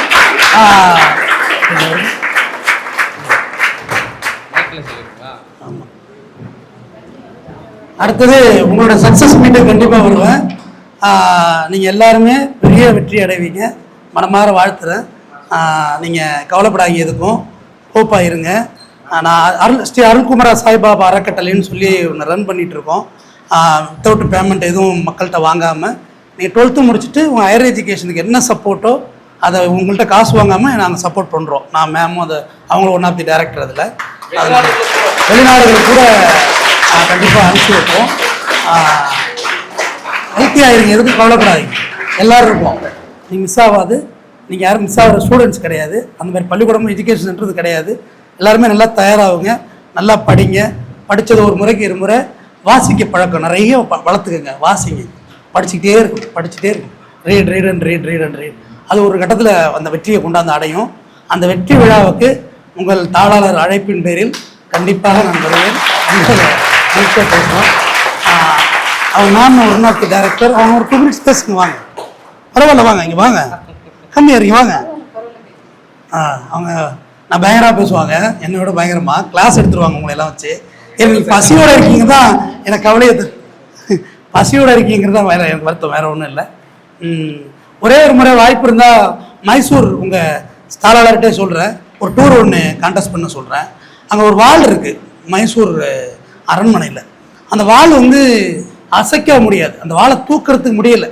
அடுத்தது உங்களோட சக்ஸஸ் மீட்டுக்கு கண்டிப்பாக வருவேன். நீங்கள் எல்லாருமே பெரிய வெற்றி அடைவீங்க. மனமாற வாழ்த்துறேன். நீங்கள் கவலைப்படாதீங்க, எதுக்கும் ஹோப்பாக இருங்க. நான் ஸ்ரீ அருள்குமாரா சாய்பாபா அறக்கட்டளைன்னு சொல்லி ஒன்று ரன் பண்ணிகிட்ருக்கோம். வித்தவுட் பேமெண்ட் எதுவும் மக்கள்கிட்ட வாங்காமல் நீங்கள் 12th முடிச்சுட்டு உங்கள் ஹையர் எஜுகேஷனுக்கு என்ன சப்போர்ட்டோ அதை உங்கள்கிட்ட காசு வாங்காமல் நாங்கள் சப்போர்ட் பண்ணுறோம். நான் மேமும் அதை அவங்கள ஒன் ஆஃப் தி டைரக்டர். அதில் வெளிநாடுகளுக்கு கூட கண்டிப்பாக அனுப்பிச்சி வைப்போம். ஹெல்த்தியாக இருங்க, எதுக்கும் கவலைப்படாதீங்க. எல்லோரும் இருப்போம். நீங்கள் மிஸ் ஆகாது. நீங்கள் யாரும் மிஸ் ஆகிற ஸ்டூடெண்ட்ஸ் கிடையாது. அந்த மாதிரி பள்ளிக்கூடமும் எஜுகேஷன் சென்றது கிடையாது. எல்லாருமே நல்லா தயாராகுங்க, நல்லா படிங்க. படித்தது ஒரு முறைக்கு இருமுறை வாசிக்க பழக்கம் நிறைய வளர்த்துக்கங்க. வாசிங்க, படிச்சுக்கிட்டே இருக்கும். ரீட். அது ஒரு கட்டத்தில் அந்த வெற்றியை கொண்டாந்து அடையும். அந்த வெற்றி விழாவுக்கு உங்கள் தாளாளர் அழைப்பின் பேரில் கண்டிப்பாக நான் வருவேன். பேசுவோம். நான் ஒரு நாட்டு டைரக்டர். அவங்க ஒரு 2 minutes பேசுங்க. வாங்க, பரவாயில்ல, வாங்க, இங்கே வாங்க, கம்மியாக இருக்கீங்க, வாங்க. அவங்க நான் பயங்கரமாக பேசுவாங்க, என்னோட பயங்கரமாக கிளாஸ் எடுத்துருவாங்க உங்களை எல்லாம் வச்சு. எனக்கு பசியோடு இருக்கீங்க தான் எனக்கு கவலையை. பசியோடு இருக்கீங்கிறது தான் எனக்கு வருத்தம், வேறு ஒன்றும் இல்லை. ஒரே ஒரு முறை வாய்ப்பு இருந்தால் மைசூர் உங்கள் ஸ்தாலாளர்கிட்டே சொல்கிறேன், ஒரு டூர் ஒன்று கான்டெஸ்ட் பண்ண சொல்கிறேன். அங்கே ஒரு வால் இருக்குது மைசூர் அரண்மனையில். அந்த வால் அசைக்க முடியாது. அந்த வாழை தூக்கிறதுக்கு முடியலை.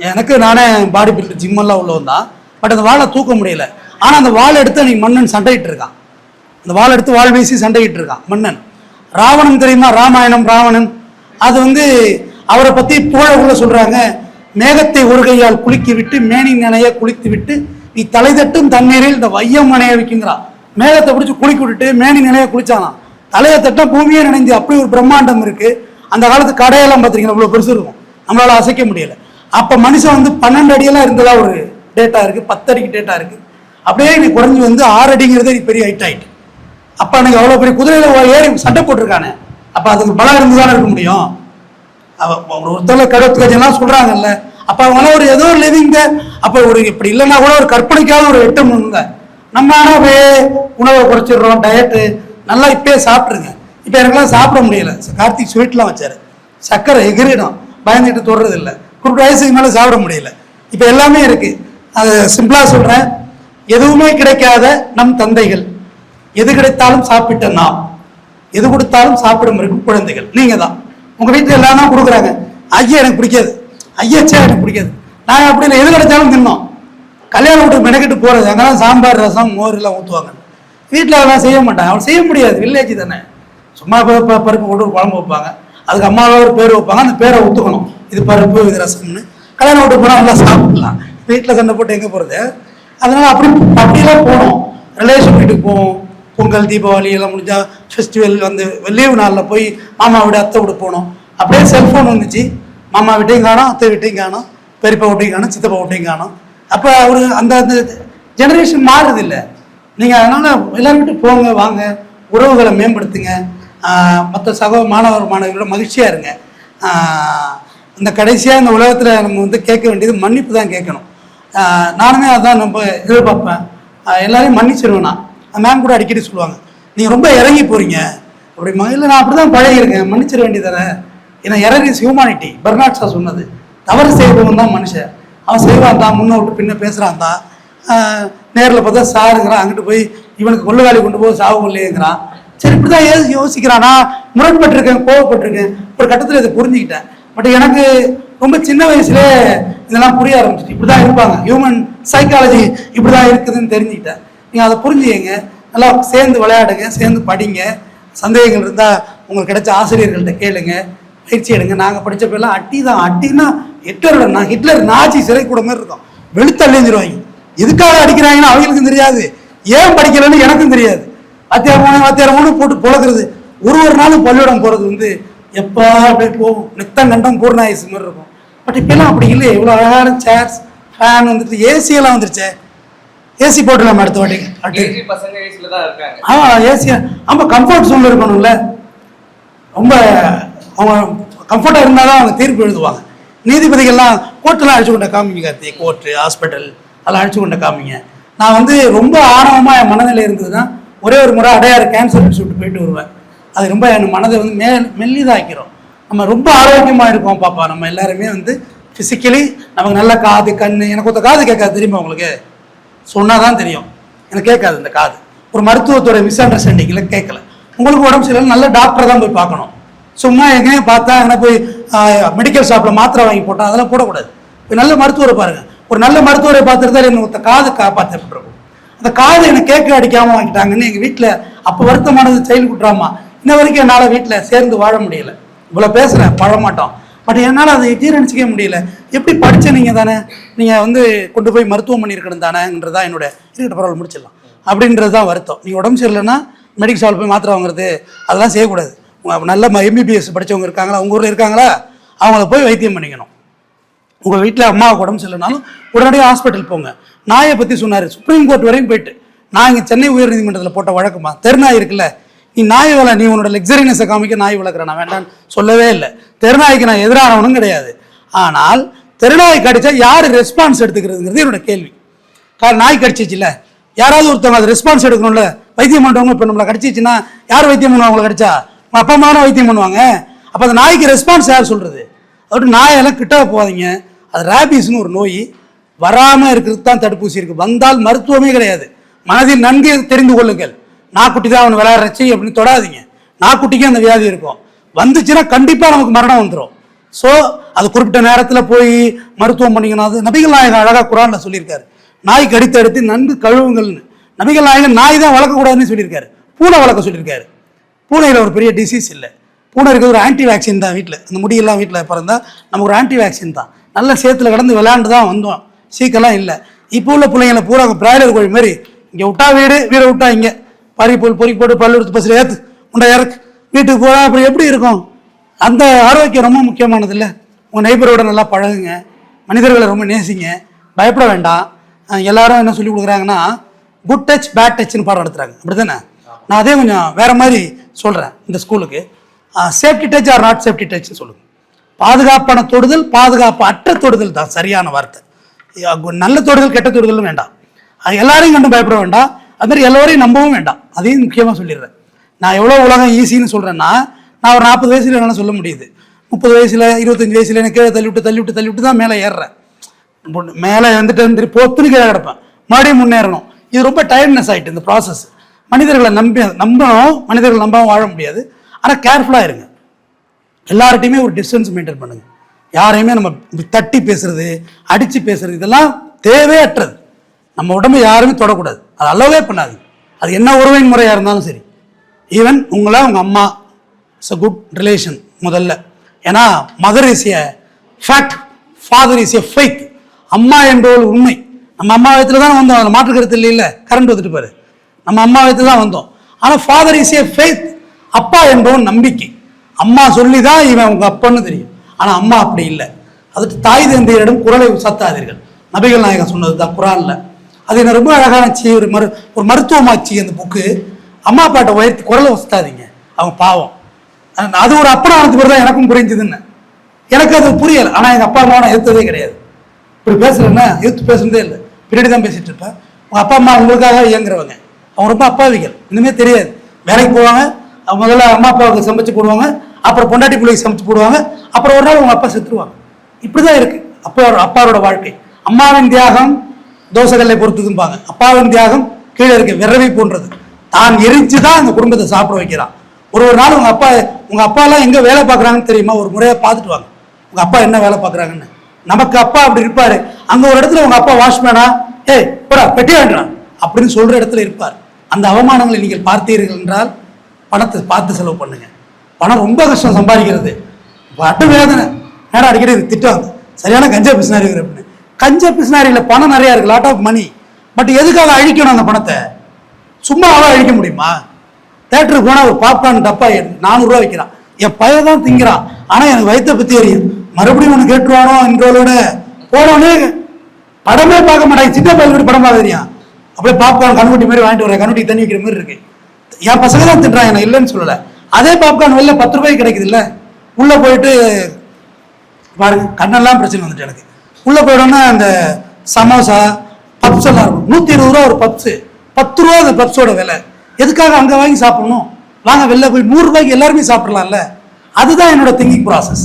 எனக்கு நானே பாடி பில்டர் ஜிம்மெல்லாம் உள்ளவன் தான். பட் அந்த வாழை தூக்க முடியல. ஆனால் அந்த வாழை எடுத்து அன்றைக்கி மன்னன் சண்டையிட்டு இருக்கான். அந்த வாழை எடுத்து வாள் வீசி சண்டையிட்டு இருக்கான் மன்னன். ராவணன் தெரியுமா? ராமாயணம் ராவணன். அது அவரை பற்றி புகழ சொல்கிறாங்க. மேகத்தை ஒரு கையால் குளிக்கி விட்டு மேனி நனைய குளித்து விட்டு நீ தலை தட்டும் தண்ணீரில் இந்த வையம் நனைய வைக்குங்கிறான். மேகத்தை பிடிச்சி குளிக்க விட்டுட்டு மேனி நினைய குளிச்சானா. தலையை தட்டம் பூமியே நினைஞ்சு அப்படி ஒரு பிரம்மாண்டம் இருக்குது. அந்த காலத்து கடையெல்லாம் பார்த்துருக்கீங்க, அவ்வளோ பெருசு இருக்கும், நம்மளால் அசைக்க முடியலை. அப்போ மனுஷன் 12 அடியெல்லாம் இருந்ததா ஒரு டேட்டா இருக்குது, 10 அடிக்கு டேட்டா இருக்குது. அப்படியே நீ குறைஞ்சி 6 அடிங்கிறதே நீ பெரிய ஹைட் ஆகிட்டு. அப்போ எனக்கு அவ்வளோ பெரிய குதிரையில் ஏறி சட்டை போட்டிருக்கானே, அப்போ அதுக்கு பலம் இருந்து தானே இருக்க முடியும். ஒருத்தர் கருத்துக்கெல்லாம் சொல்கிறாங்கல்ல, அப்போ அவங்களாம் ஒரு ஏதோ ஒரு லிவிங்க. அப்போ ஒரு இப்படி இல்லைன்னா கூட ஒரு கற்பனைக்காக ஒரு எட்டம் ஒன்றுங்க. நம்ம ஆனால் அப்படியே உணவை குறைச்சிடுறோம், டயட்டு நல்லா இப்பயே சாப்பிட்ருங்க. இப்போ எனக்குலாம் சாப்பிட முடியல. கார்த்திக் ஸ்வீட்லாம் வச்சார், சக்கரை எகிரிடும், பயந்துட்டு தொடுறது இல்லை. குறிப்பிட்ட வயசுக்கு மேலே சாப்பிட முடியல. இப்போ எல்லாமே இருக்குது. அது சிம்பிளாக சொல்கிறேன், எதுவுமே கிடைக்காத நம் தந்தைகள், எது கிடைத்தாலும் சாப்பிட்ட நாம், எது கொடுத்தாலும் சாப்பிடும் இருக்கும் குழந்தைகள் நீங்கள் தான். உங்கள் வீட்டில் எல்லாமே கொடுக்குறாங்க. ஐயா எனக்கு பிடிக்காது, ஐயாச்சா எனக்கு பிடிக்காது, நாங்கள் அப்படி இல்லை, எது கிடைச்சாலும் தின்னோம். கல்யாணம் வீட்டுக்கு மெனக்கிட்டு போகிறது, அங்கெல்லாம் சாம்பார் ரசம் மோர் எல்லாம் ஊற்றுவாங்க. வீட்டில் அதெல்லாம் செய்ய மாட்டாங்க. அவள் செய்ய முடியாது, வில்லேஜ் தானே. சும்மா பருப்பு போட்டு ஒரு குழம்பு வைப்பாங்க, அதுக்கு அம்மாவை ஒரு பேர் வைப்பாங்க, அந்த பேரை ஒத்துக்கணும், இது பருப்பு இது ரசம்னு. கல்யாணம் வீட்டுக்கு போனால் நல்லா சாப்பிடலாம். வீட்டில் சண்டை போட்டு எங்கே போகிறது? அதனால் அப்படிலாம் போனோம். ரிலேஷன் வீட்டுக்கு போவோம். பொங்கல் தீபாவளி எல்லாம் முடிஞ்சால் ஃபெஸ்டிவல் லீவு நாளில் போய் மாமா வீடு அத்தை வீடு போனோம். அப்படியே செல்ஃபோன் வந்துச்சு, மாமா வீட்டையும் காணும், அத்தை வீட்டையும் காணும், பெரியப்பா வீட்டையும் காணும், சித்தப்பா வீட்டையும் காணும். அப்போ அந்த ஜெனரேஷன் மாறுது இல்லை. நீங்கள் அதனால் எல்லாரும் வீட்டுக்கு போங்க, வாங்க, உறவுகளை மேம்படுத்துங்க. மற்ற மாணவர்களோட மகிழ்ச்சியாக இருங்க. இந்த கடைசியாக இந்த உலகத்தில் நம்ம கேட்க வேண்டியது மன்னிப்பு தான் கேட்கணும். நானுமே அதான் நம்ம எதிர்பார்ப்பேன். எல்லாரையும் மன்னிச்சிருவேன். நான் மேம் கூட அடிக்கடி சொல்லுவாங்க, நீங்கள் ரொம்ப இறங்கி போகிறீங்க அப்படி. இல்லை, நான் அப்படி தான் பழகிருக்கேன், மன்னிச்சிட வேண்டியதானே. ஏன்னா error is humanity. Bernard Shaw சொன்னது, தவறு செய்வவன் தான் மனுஷன். அவன் செய்வான் தான், முன்ன விட்டு பின்ன பேசுகிறான் தான். நேரில் பார்த்தா சாருங்கிறான், அங்கிட்டு போய் இவனுக்கு கொள்ளுகாலி கொண்டு போய் சாவு கொள்ளையேங்கிறான். சரி, இப்படி தான் யோசிக்கிறான். நான் முரண்பட்டிருக்கேன், கோவப்பட்டிருக்கேன். ஒரு கட்டத்தில் இதை புரிஞ்சுக்கிட்டேன். பட் எனக்கு ரொம்ப சின்ன வயசுலே இதெல்லாம் புரிய ஆரம்பிச்சிட்டு, இப்படி தான் இருப்பாங்க, ஹியூமன் சைக்காலஜி இப்படி தான் இருக்குதுன்னு தெரிஞ்சுக்கிட்டேன். நீங்கள் அதை புரிஞ்சுங்க. நல்லா சேர்ந்து விளையாடுங்க, சேர்ந்து படிங்க. சந்தேகங்கள் இருந்தால் உங்களுக்கு கிடைச்ச ஆசிரியர்கள்ட்ட கேளுங்க, பயிற்சி எடுங்க. நாங்கள் படித்தப்பெல்லாம் அட்டி தான். அட்டின்னா ஹிட்லர் நாச்சி சிறை கூட மாதிரி இருக்கும். வெளுத்தள்ளி எழுந்திருவாங்க. எதுக்காக அடிக்கிறாங்கன்னு அவங்களுக்கும் தெரியாது, ஏன் படிக்கலன்னு எனக்கும் தெரியாது. வாத்தியாரமான போட்டு பொழக்கிறது. ஒரு நாளும் பள்ளியிடம் போகிறது வந்து எப்போ அப்படியே போகும், நித்தங்கண்டம் பூர்ணாயுசு மாதிரி இருக்கும். பட் இப்பெல்லாம் அப்படி இல்லையே. இவ்வளோ அழகான சேர்ஸ், ஃபேன் வந்துட்டு, ஏசியெல்லாம் வந்துருச்சே. ஏசி போட்டுலாம் அடுத்த வாட்டி பசங்க ஏசில தான் இருக்காங்க. ஏசி ஆமாம், கம்ஃபர்ட் ஜோனில் இருக்கணும்ல. ரொம்ப அவங்க கம்ஃபர்ட்டாக இருந்தால் தான் அவங்க தீர்ப்பு எழுதுவாங்க. நீதிபதிகள்லாம் கோர்ட்டெல்லாம் அழைச்சி கொண்ட காமிங்க கார்த்தி, கோர்ட்டு, ஹாஸ்பிட்டல் அதெல்லாம் அழைச்சி கொண்ட காமிங்க. நான் வந்து ரொம்ப ஆணவமாக என் மனநிலை இருந்ததுன்னா ஒரே ஒரு முறை அடையாறு கேன்சர் இன்ஸ்டியூட் போயிட்டு வருவேன். அது ரொம்ப என் மனதை வந்து மெல்லிதாக்கிறோம். நம்ம ரொம்ப ஆரோக்கியமாக இருக்கோம் பாப்பா. நம்ம எல்லாருமே வந்து ஃபிசிக்கலி நமக்கு நல்ல காது, கண். எனக்கு ஒருத்த காது கேட்காது தெரியுமா உங்களுக்கு? சொன்னால் தான் தெரியும், எனக்கு கேட்காது இந்த காது. ஒரு மருத்துவத்தோட மிஸ் அண்டர்ஸ்டாண்டிங்கில் கேட்கல. உங்களுக்கு உடம்பு சரியில்லை, நல்ல டாக்டரை தான் போய் பார்க்கணும். சும்மா எங்கேயும் பார்த்தா எங்கன்னா போய் மெடிக்கல் ஷாப்பில் மாத்திரை வாங்கி போட்டால் அதெல்லாம் போடக்கூடாது. இப்போ நல்ல மருத்துவரை பாருங்கள். ஒரு நல்ல மருத்துவரை பார்த்துட்டு தான் எனக்கு ஒருத்த காது காப்பாற்றப்பட்டிருக்கும். அந்த காது எனக்கு கேட்க அடிக்காமல் வாங்கிட்டாங்கன்னு எங்கள் வீட்டில் அப்போ வருத்தமானது சைல்ட்ஹுட் ட்ராமா. இன்ன வரைக்கும் என்னால் வீட்டில் சேர்ந்து வாழ முடியல. இவ்வளோ பேசுகிறேன், பழமாட்டோம். பட் என்னால் அதை ஜீரணிச்சிக்க முடியல. எப்படி படித்த நீங்கள் தானே, நீங்கள் வந்து கொண்டு போய் மருத்துவம் பண்ணியிருக்கணும் தானேன்றதான் என்னோட இருக்கட்ட பரவாயில்ல முடிச்சிடலாம் அப்படின்றது தான் வருத்தம். நீங்கள் உடம்பு சரியில்லைன்னா மெடிக்கல் ஷாப்பில் போய் மாத்திரை வாங்குறது அதெல்லாம் செய்யக்கூடாது. நல்ல எம்பிபிஎஸ் படித்தவங்க இருக்காங்களா, உங்கள் ஊரில் இருக்காங்களா, அவங்கள போய் வைத்தியம் பண்ணிக்கணும். உங்கள் வீட்டில் அம்மாவுக்கு உடம்பு சரியில்லைனாலும் உடனடியாக ஹாஸ்பிட்டல் போங்க. நாயை பற்றி சொன்னார், சுப்ரீம் கோர்ட் வரையும் போயிட்டு. நான் இங்கே சென்னை உயர்நீதிமன்றத்தில் போட்ட வழக்குமா, தெருநாய் இருக்குல்ல, நீ நாய் வள, நீ உன்னோட லக்ஸரினஸை காமிக்க நாய் வளர்க்குறேன், நான் வேண்டான்னு சொல்லவே இல்லை. தெருநாய்க்கு நான் எதிரானவனும் கிடையாது. ஆனால் தெருநாய் கடிச்சா யார் ரெஸ்பான்ஸ் எடுத்துக்கிறதுங்கிறது என்னோட கேள்வி. நாய் கடிச்சிச்சுல, யாராவது ஒருத்தவங்க அது ரெஸ்பான்ஸ் எடுக்கணும்ல. வைத்தியம் பண்ணுறவங்க இப்போ நம்மளை கடிச்சிச்சுன்னா யார் வைத்தியம் பண்ணுவாங்க? அவங்களை கடிச்சா உங்கள் அப்பா அம்மா தானே வைத்தியம் பண்ணுவாங்க. அப்போ அந்த நாய்க்கு ரெஸ்பான்ஸ் யார் சொல்கிறது? அப்படி நாயெல்லாம் கிட்ட போகாதீங்க. அது ரேபிஸ்னு ஒரு நோய், வராமல் இருக்கிறது தான் தடுப்பூசி இருக்குது. வந்தால் மருத்துவமே கிடையாது. மனதில் நன்கு தெரிந்து கொள்ளுங்கள். நாக்குட்டி தான் அவன் விளையாடுறச்சு அப்படின்னு தொடாதீங்க. நாக்குட்டிக்கு அந்த வியாதி இருக்கும். வந்துச்சுன்னா கண்டிப்பாக நமக்கு மரணம் வந்துடும். ஸோ அது குறிப்பிட்ட நேரத்தில் போய் மருத்துவம் பண்ணிக்கணும். அது நபிகள் நாயகம் அழகாக குரானில் சொல்லியிருக்காரு, நாய் கடித்து எடுத்து நன்கு கழுவுங்கள்னு. நபிகள் நாயகம் நாய் தான் வளர்க்கக்கூடாதுன்னு சொல்லியிருக்காரு, பூனை வளர்க்க சொல்லியிருக்காரு. பூனையில் ஒரு பெரிய டிசீஸ் இல்லை. பூனை இருக்கிறது ஒரு ஆன்டி வேக்சின் தான். வீட்டில் அந்த முடியெல்லாம் வீட்டில் பிறந்தா நமக்கு ஒரு ஆன்டி வேக்சின் தான். நல்ல சேத்துல கடந்து விளையாண்டு தான் வந்தோம், சீக்கெல்லாம் இல்லை. இப்போ உள்ள பிள்ளைங்களை பூரா பிராய்லர் கோழி மாதிரி இங்கே விட்டா வீடு, வீடை விட்டா இங்கே பொறி போட்டு பல்லு எடுத்து பஸ்ஸில் ஏற்று உண்டை இறக்கு வீட்டுக்கு போகிறா. அப்படி எப்படி இருக்கும்? அந்த ஆரோக்கியம் ரொம்ப முக்கியமானது இல்லை. உங்கள் நெய்பரோட நல்லா பழகுங்க, மனிதர்களை ரொம்ப நேசிங்க, பயப்பட வேண்டாம். எல்லாரும் என்ன சொல்லி கொடுக்குறாங்கன்னா குட் டச் பேட் டச்னு பாடம் நடத்துகிறாங்க, அப்படி தானே? நான் அதே கொஞ்சம் வேறு மாதிரி சொல்கிறேன். இந்த ஸ்கூலுக்கு safety touch or not safety டச்னு சொல்லுங்கள். பாதுகாப்பான தொடுதல், பாதுகாப்பு அற்ற தொடுதல் தான் சரியான வார்த்தை. நல்ல தொடுதல் கெட்ட தொடுதலும் வேண்டாம். எல்லாரையும் கண்டு பயப்பட வேண்டாம், அதுமாதிரி எல்லோரையும் நம்பவும் வேண்டாம். அதையும் முக்கியமாக சொல்லிடுறேன். நான் எவ்வளோ உலகம் ஈஸின்னு சொல்கிறேன்னா, நான் ஒரு 40 வயசில் என்னால் சொல்ல முடியுது. 30 வயசில் 25 வயசில் எனக்கு கீழே தள்ளிவிட்டு தான் மேலே ஏறுறேன். மேலே வந்துட்டு போத்துன்னு கீழே கிடப்பேன், மறுபடியும் முன்னேறணும். இது ரொம்ப டயர்ட்னஸ் ஆகிட்டு இந்த ப்ராசஸ். மனிதர்களை நம்பணும், மனிதர்கள் நம்பாமல் வாழ முடியாது. ஆனால் கேர்ஃபுல்லாக இருங்க. எல்லார்ட்டையுமே ஒரு டிஸ்டன்ஸ் மெயின்டைன் பண்ணுங்க. யாரையுமே நம்ம தட்டி பேசுறது, அடித்து பேசுறது இதெல்லாம் தேவையற்றது. நம்ம உடம்பை யாருமே தொடக்கூடாது, அது அல்லவே பண்ணாது. அது என்ன உறவின் முறையாக இருந்தாலும் சரி. ஈவன் உங்களை உங்கள் அம்மா இட்ஸ் அ குட் ரிலேஷன் முதல்ல. ஏன்னா mother is a fact, father is a faith. அம்மா என்பவள் உண்மை. நம்ம அம்மா வயத்தில் தான் வந்தோம், அதில் மாற்று கருத்து இல்லை. கரண்ட் வந்துட்டு பாரு, நம்ம அம்மா வயத்தில் தான் வந்தோம். ஆனால் ஃபாதர் இஸ் எ ஃபெய்த், அப்பா என்பவன் நம்பிக்கை. அம்மா சொல்லி தான் இவன் உங்கள் அப்பன்னு தெரியும். ஆனால் அம்மா அப்படி இல்லை. அதுக்கு தாய் தந்தையரிடம் குரலை சத்தாதீர்கள், நபிகள் நாயகம் சொன்னது தான் குரானில். அது என்ன ரொம்ப அழகானச்சு, ஒரு மருத்துவமாச்சு அந்த புக்கு. அம்மா அப்பாட்ட உயர்த்தி குரலை வசத்தாதீங்க, அவங்க பாவம். அது ஒரு அப்பனானது பிறகு தான் எனக்கும் புரிஞ்சுதுன்னு. எனக்கு அது புரியலை. ஆனால் எங்கள் அப்பா அம்மா நான் எதிர்த்ததே கிடையாது. இப்படி பேசுகிறேன்னா எதிர்த்து பேசுனதே இல்லை, பின்னாடி தான் பேசிகிட்டு இருப்பேன். உங்கள் அப்பா அம்மா உங்களுக்காக இயங்குறவங்க, அவங்க ரொம்ப அப்பாவிகள், இன்னுமே தெரியாது. வேலைக்கு போவாங்க, முதல்ல அம்மா அப்பாவுக்கு சமைச்சு போடுவாங்க, அப்புறம் பொண்டாட்டி பிள்ளைக்கு சமைச்சு போடுவாங்க, அப்புறம் ஒரு நாள் உங்கள் அப்பா செத்துருவாங்க. இப்படி தான் இருக்குது அப்பாவோட வாழ்க்கை. அம்மாவின் தியாகம் தோசைகளை பொறுத்துதும்பாங்க, அப்பாவின் தியாகம் கீழே இருக்க விரவை போன்றது. தான் எரிஞ்சு தான் அந்த குடும்பத்தை சாப்பிட வைக்கிறான். ஒரு நாள் உங்கள் அப்பாலாம் எங்கே வேலை பார்க்குறாங்கன்னு தெரியுமா? ஒரு முறையாக பார்த்துட்டு வாங்க உங்கள் அப்பா என்ன வேலை பார்க்குறாங்கன்னு. நமக்கு அப்பா அப்படி இருப்பார். அங்கே ஒரு இடத்துல உங்கள் அப்பா வாஷ்மேனா, ஏய் போடா பெட்டி வேண்டாம் அப்படின்னு சொல்கிற இடத்துல இருப்பார். அந்த அவமானங்களை நீங்கள் பார்த்தீர்கள் என்றால் பணத்தை பார்த்து செலவு பண்ணுங்க. பணம் ரொம்ப கஷ்டம் சம்பாதிக்கிறது, பட்டு வேதனை. நேரம் அடிக்கடி திட்டுவாங்க, சரியான கஞ்சா பிசினாரி அப்படின்னு. கஞ்சா பிசினாரியில் பணம் நிறையா இருக்குது, லாட் ஆஃப் மணி. பட் எதுக்காக அழிக்கணும் அந்த பணத்தை? சும்மாவா அழிக்க முடியுமா? தேட்டருக்கு போனால் ஒரு பாப்கார்ன் டப்பா 400 ரூபா வைக்கிறான், என் பையன் தான் திங்கிறான், ஆனால் எனக்கு வயிற்றை பற்றி தெரியும், மறுபடியும் ஒன்று கேட்டுருவானோ என்றோட போனோடனே படமே பார்க்க மாட்டாங்க. சின்ன பையன் படம் பார்க்க தெரியும், அப்படியே பாப்கார்ன் கண்ணுக்குட்டி மாதிரி வாங்கிட்டு வரேன், கண்ணுக்குட்டி தண்ணி வைக்கிற மாதிரி இருக்கு. என் பசங்க தான் திட்டுறாங்க, நான் இல்லைன்னு சொல்லலை. அதே பாப்கார்ன் வெளில 10 ரூபாய்க்கு கிடைக்குது இல்லை, உள்ளே போயிட்டு பாருங்க, கண்ணெல்லாம் பிரச்சனை வந்துட்டு எனக்கு. உள்ளே போயிட்டோன்னா அந்த சமோசா பப்ஸ் எல்லாம் இருக்கும், 120 ரூபா ஒரு பப்ஸு, 10 ரூபா அந்த பப்ஸோட விலை. எதுக்காக அங்கே வாங்கி சாப்பிடணும்? வாங்க வெளில போய் 100 ரூபாய்க்கு எல்லாருமே சாப்பிடலாம்ல. அதுதான் என்னோட திங்கிங் ப்ராசஸ்.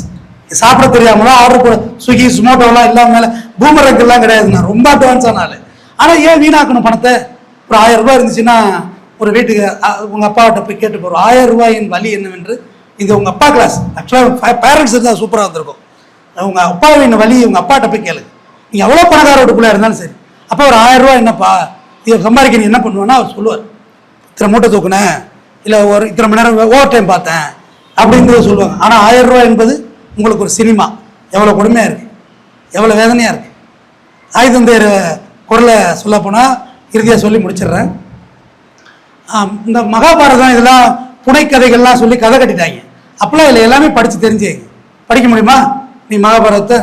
சாப்பிட தெரியாமலாம் ஆர்டர் போட, ஸ்விக்கி ஸ்மோட்டோலாம் இல்லாமல் பூமரங்கெல்லாம் கிடையாது, நான் ரொம்ப அட்வான்ஸான ஆள். ஆனால் ஏன் வீணாக்கணும் பணத்தை? ஒரு 1000 ரூபாய் இருந்துச்சுன்னா ஒரு வீட்டுக்கு உங்கள் அப்பாவிட்ட போய் கேட்டு போகிறோம், 1000 ரூபாயின் வலி என்னவென்று. இது உங்கள் அப்பா கிளாஸ், ஆக்சுவலாக பேரண்ட்ஸ் இருந்தால் சூப்பராக இருந்திருக்கும். உங்கள் அப்பாவின் வலி உங்கள் அப்பாட்ட போய் கேளுங்க. நீங்கள் எவ்வளோ பணக்கார வீட்டுக்குள்ளே இருந்தாலும் சரி, அப்போ ஒரு 1000 ரூபா என்னப்பா இதை சம்பாதிக்க நீ என்ன பண்ணுவேன்னா அவர் சொல்லுவார், இத்தனை மூட்டை தூக்குனேன், இல்லை ஒரு இத்தனை மணி நேரம் ஓவர் டைம் பார்த்தேன் அப்படிங்கிறத சொல்லுவாங்க. ஆனால் 1000 ரூபா என்பது உங்களுக்கு ஒரு சினிமா. எவ்வளோ கொடுமையாக இருக்குது, எவ்வளோ வேதனையாக இருக்குது. ஆயுதந்தேர் குரலை சொல்ல போனால் இறுதியாக சொல்லி முடிச்சிடுறேன். இந்த மகாபாரதம் இதெல்லாம் புனைக்கதைகள்லாம் சொல்லி கதை கட்டிட்டாங்க. அப்போலாம் இதில் எல்லாமே படித்து தெரிஞ்சு படிக்க முடியுமா? நீ மகாபாரதத்தை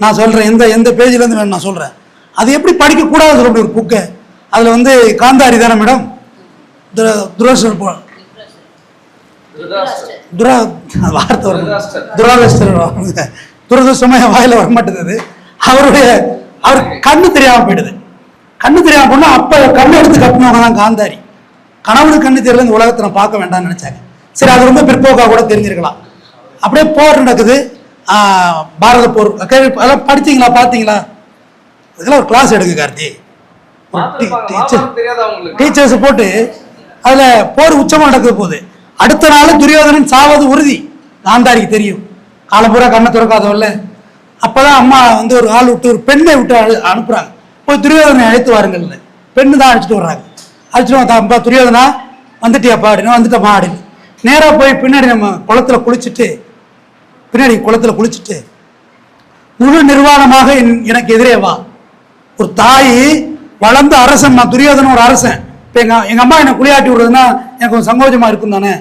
நான் சொல்கிறேன், எந்த பேஜ்லேருந்து வேணும் நான் சொல்கிறேன். அது எப்படி படிக்கக்கூடாது சொல்ல முடியும் ஒரு புக்கை? அதில் வந்து காந்தாரி தானே மேடம், துரதிருஷ்டமா வாயில வர மாட்டேங்குது. அவர் கண்ணு தெரியாம போயிடுது. கண்ணு தெரியாம போனா அப்ப கண்ணு எடுத்து கட்டினவங்க தான் காந்தாரி. கணவனுக்கு கண்ணு தெரியல, இந்த உலகத்தை நான் பார்க்க வேண்டாம்னு நினைச்சாங்க. சரி, அது ரொம்ப பிற்போக்கா கூட தெரிஞ்சிருக்கலாம். அப்படியே போர் நடக்குது, பாரத போர். அதெல்லாம் படிச்சீங்களா, பார்த்தீங்களா? இதெல்லாம் ஒரு கிளாஸ் எடுங்க கார்த்தி. டீச்சர்ஸ் போட்டு அதுல போர் உச்சமா நடக்க போகுது. அடுத்த நாள் துரியோதனன் சாவது உறுதி, காந்தாரிக்கு தெரியும். காலம்பூரா கண்ணை திறக்காதவல்ல. அப்பதான் அம்மா வந்து ஒரு ஆள் விட்டு, ஒரு பெண்ணை விட்டு அனுப்புறாங்க, போய் துரியோதனை அழைத்து வாருங்கள். பெண்ணு தான் அழைச்சிட்டு வர்றாங்க. அழைச்சிட்டு வந்தாப்பா, துரியோதனா வந்துட்டியாப்பா அப்படின்னு. வந்துட்டப்பா அப்படின்னு நேராக போய் பின்னாடி நம்ம குளத்துல குளிச்சுட்டு முழு நிர்வாணமாக எனக்கு எதிரே வா. ஒரு தாய் வளர்ந்த அரசன், நான் துரியோதன ஒரு அரசன். இப்போ எங்கள் அம்மா என்னை குளியாட்டி விடுறதுன்னா எனக்கு கொஞ்சம் சங்கோஜமாக இருக்கும் தானே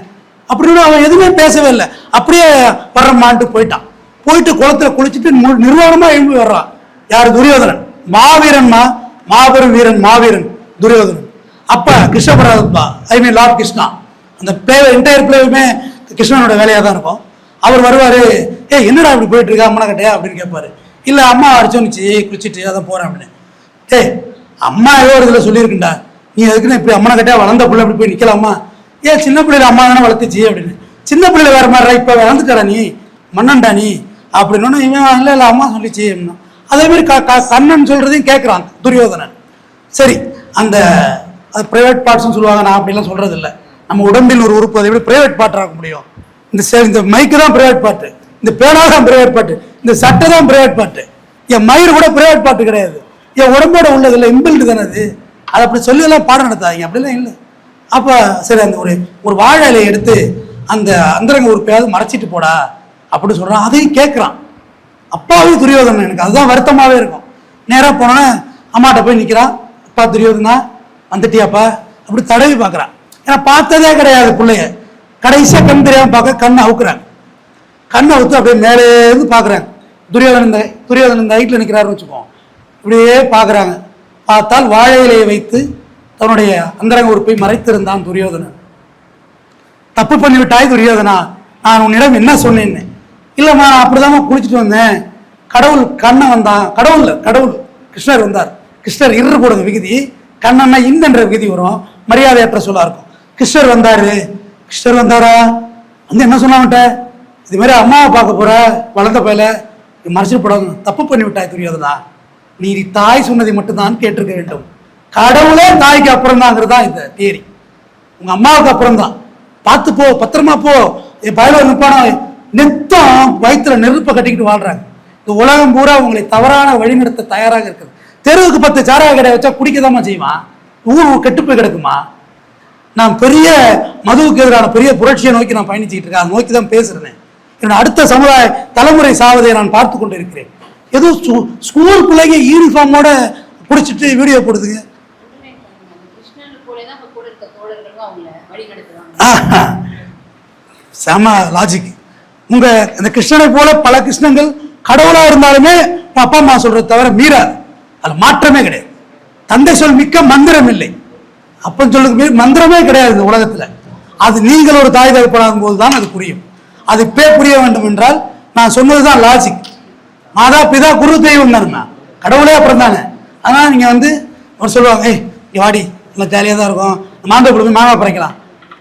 அப்படின்னு அவன் எதுவுமே பேசவே இல்லை. அப்படியே வர்றமான்ட்டு போயிட்டான். போயிட்டு குளத்துல குளிச்சுட்டு நிர்வாணமாக எழும்பி வர்றான். யார்? துரியோதனன். மாவீரன்மா, மாபெரும் வீரன் மாவீரன் துரியோதனன். அப்போ கிருஷ்ண பரமாத்மா, ஐ மீன் லார்ட் கிருஷ்ணா, அந்த என்டையர் பிளேவுமே கிருஷ்ணனோட வேலையாக தான் இருக்கும். அவர் வருவார், என்னடா இப்படி போயிட்டு இருக்கா அம்மனை கட்டையா அப்படின்னு கேட்பாரு. இல்லை அம்மா அடிச்சோன்னுச்சு குளிச்சுட்டு அதான் போகிறேன் அப்படின்னு. அம்மா ஏதோ ஒரு இதில் சொல்லியிருக்குண்டா, நீ அதுக்குன்னு இப்படி அம்மனை கட்டையா வளர்ந்த பிள்ளை அப்படி போய் நிற்கலாமா? சின்ன பிள்ளைல அம்மா தானே வளர்த்துச்சு அப்படின்னு. சின்ன பிள்ளைல வேற மாதிரி, இப்போ வளர்ந்துட்டா நீ மன்னன்டா நீ அப்படின்னு. இவன் இல்லை அம்மா சொல்லிச்சு அப்படின்னா. அதே மாதிரி கண்ணன் சொல்றதையும் கேட்குறான் துரியோதனன். சரி, அந்த பிரைவேட் பார்ட்ஸ்ன்னு சொல்லுவாங்க, நான் அப்படிலாம் சொல்றது இல்லை. நம்ம உடம்பில் ஒரு உறுப்பு, அதை எப்படி பிரைவேட் பார்ட் ஆக முடியும்? இந்த மைக்கு தான் பிரைவேட் பார்ட்டு, இந்த பேனா தான் பிரைவேட் பார்ட்டு, இந்த சட்டை தான் பிரைவேட் பார்ட்டு. என் மயிர் கூட பிரைவேட் பார்ட்டு கிடையாது, என் உடம்போட உள்ளது இல்லை, இம்பில்டு தானே அது. அதை அப்படி சொல்லி எல்லாம் பாடம் நடத்தாதீங்க, அப்படிலாம் இல்லை. அப்போ சரி, அந்த ஒரு வாழை இலையை எடுத்து அந்த அந்தரங்க உறுப்பையாவது மறைச்சிட்டு போடா அப்படின்னு சொல்கிறான். அதையும் கேட்குறான். அப்பாவே துரியோதனன். எனக்கு அதுதான் வருத்தமாகவே இருக்கும். நேராக போனோன்னே அம்மாட்ட போய் நிற்கிறான். அப்பா துரியோதனா வந்துட்டியாப்பா அப்படி தடவி பார்க்குறான். ஏன்னா பார்த்ததே கிடையாது பிள்ளைய. கடைசியாக கண் தெரியாமல் பார்க்க கண்ணை அவுக்குறாங்க. கண்ணை அவுத்து அப்படியே மேலேருந்து பார்க்குறாங்க. துரியோதனன் இந்த ஹைட்டில் நிற்கிறாருன்னு வச்சுக்கோம். இப்படியே பார்க்குறாங்க. பார்த்தால் வாழை இலையை வைத்து தன்னுடைய அந்தரங்க உறுப்பை மறைத்திருந்தான் துரியோதனன். தப்பு பண்ணிவிட்டாய் துரியோதனா, நான் உன்னிடம் என்ன சொன்னேன்னு. இல்லைம்மா, நான் அப்படிதாம்மா குளிச்சுட்டு வந்தேன். கடவுள் கண்ணன் வந்தான். கடவுள் கிருஷ்ணர் வந்தார். கிருஷ்ணர் இரு போடுங்க விகுதி, கண்ணன்னா இந்தன்ற விகுதி வரும், மரியாதையற்ற சொல்லா இருக்கும். கிருஷ்ணர் வந்தாரா வந்து என்ன சொன்னான்ட்ட, இது மாதிரி அம்மாவை பார்க்க போற வளர்ந்த பையில மறைச்சிட்டு போடாது. தப்பு பண்ணி விட்டாய் துரியோதனா, நீ தாய் சொன்னதை மட்டும்தான் கேட்டிருக்க வேண்டும். கடவுளே தாய்க்கு அப்புறம் தாங்கிறது தான் இந்த தியரி. உங்க அம்மாவுக்கு அப்புறம் தான். பார்த்து போ, பத்திரமா போ. என் பயில நிற்பான நெத்தம் வயிற்றுல நெருப்பை கட்டிக்கிட்டு வாழ்றாங்க. இந்த உலகம் பூரா உங்களை தவறான வழிநடத்த தயாராக இருக்குது. தெருவுக்கு 10 சாராய கடை வச்சா குடிக்கதாமா செய்வான், ஊர் கெட்டு போய் கிடக்குமா? நான் பெரிய மதுவுக்கு எதிரான பெரிய புரட்சியை நோக்கி நான் பயணிச்சுட்டு இருக்கேன். அதை நோக்கி தான் பேசுறேன். என்னோட அடுத்த சமுதாய தலைமுறை சாவதை நான் பார்த்து கொண்டு இருக்கிறேன். ஏதோ ஸ்கூல் பிள்ளைங்க யூனிஃபார்மோட பிடிச்சிட்டு வீடியோ போடுதுங்க. செம லாஜிக். உங்க இந்த கிருஷ்ணனை போல பல கிருஷ்ணங்கள் கடவுளா இருந்தாலுமே அப்பா அம்மா சொல்றத தவிர மீறாது. அது மாற்றமே கிடையாது. தந்தை சொல் மிக்க மந்திரம் இல்லை. அப்பன் சொல்லுக்கு மந்திரமே கிடையாது இந்த உலகத்துல. அது நீங்கள் ஒரு தாய் தகப்பனாகும் போது தான் அது புரியும். அது இப்பே புரிய வேண்டும் என்றால் நான் சொன்னதுதான் லாஜிக். மாதா பிதா குரு தெய்வம் தானே, கடவுளே அப்புறம் தானே. அதனால நீங்க ஒரு சொல்லுவாங்க, ஏய் வாடி நல்லா ஜாலியாக தான் இருக்கும், மாந்தா போய் மாங்காய் பறைக்கலாம்,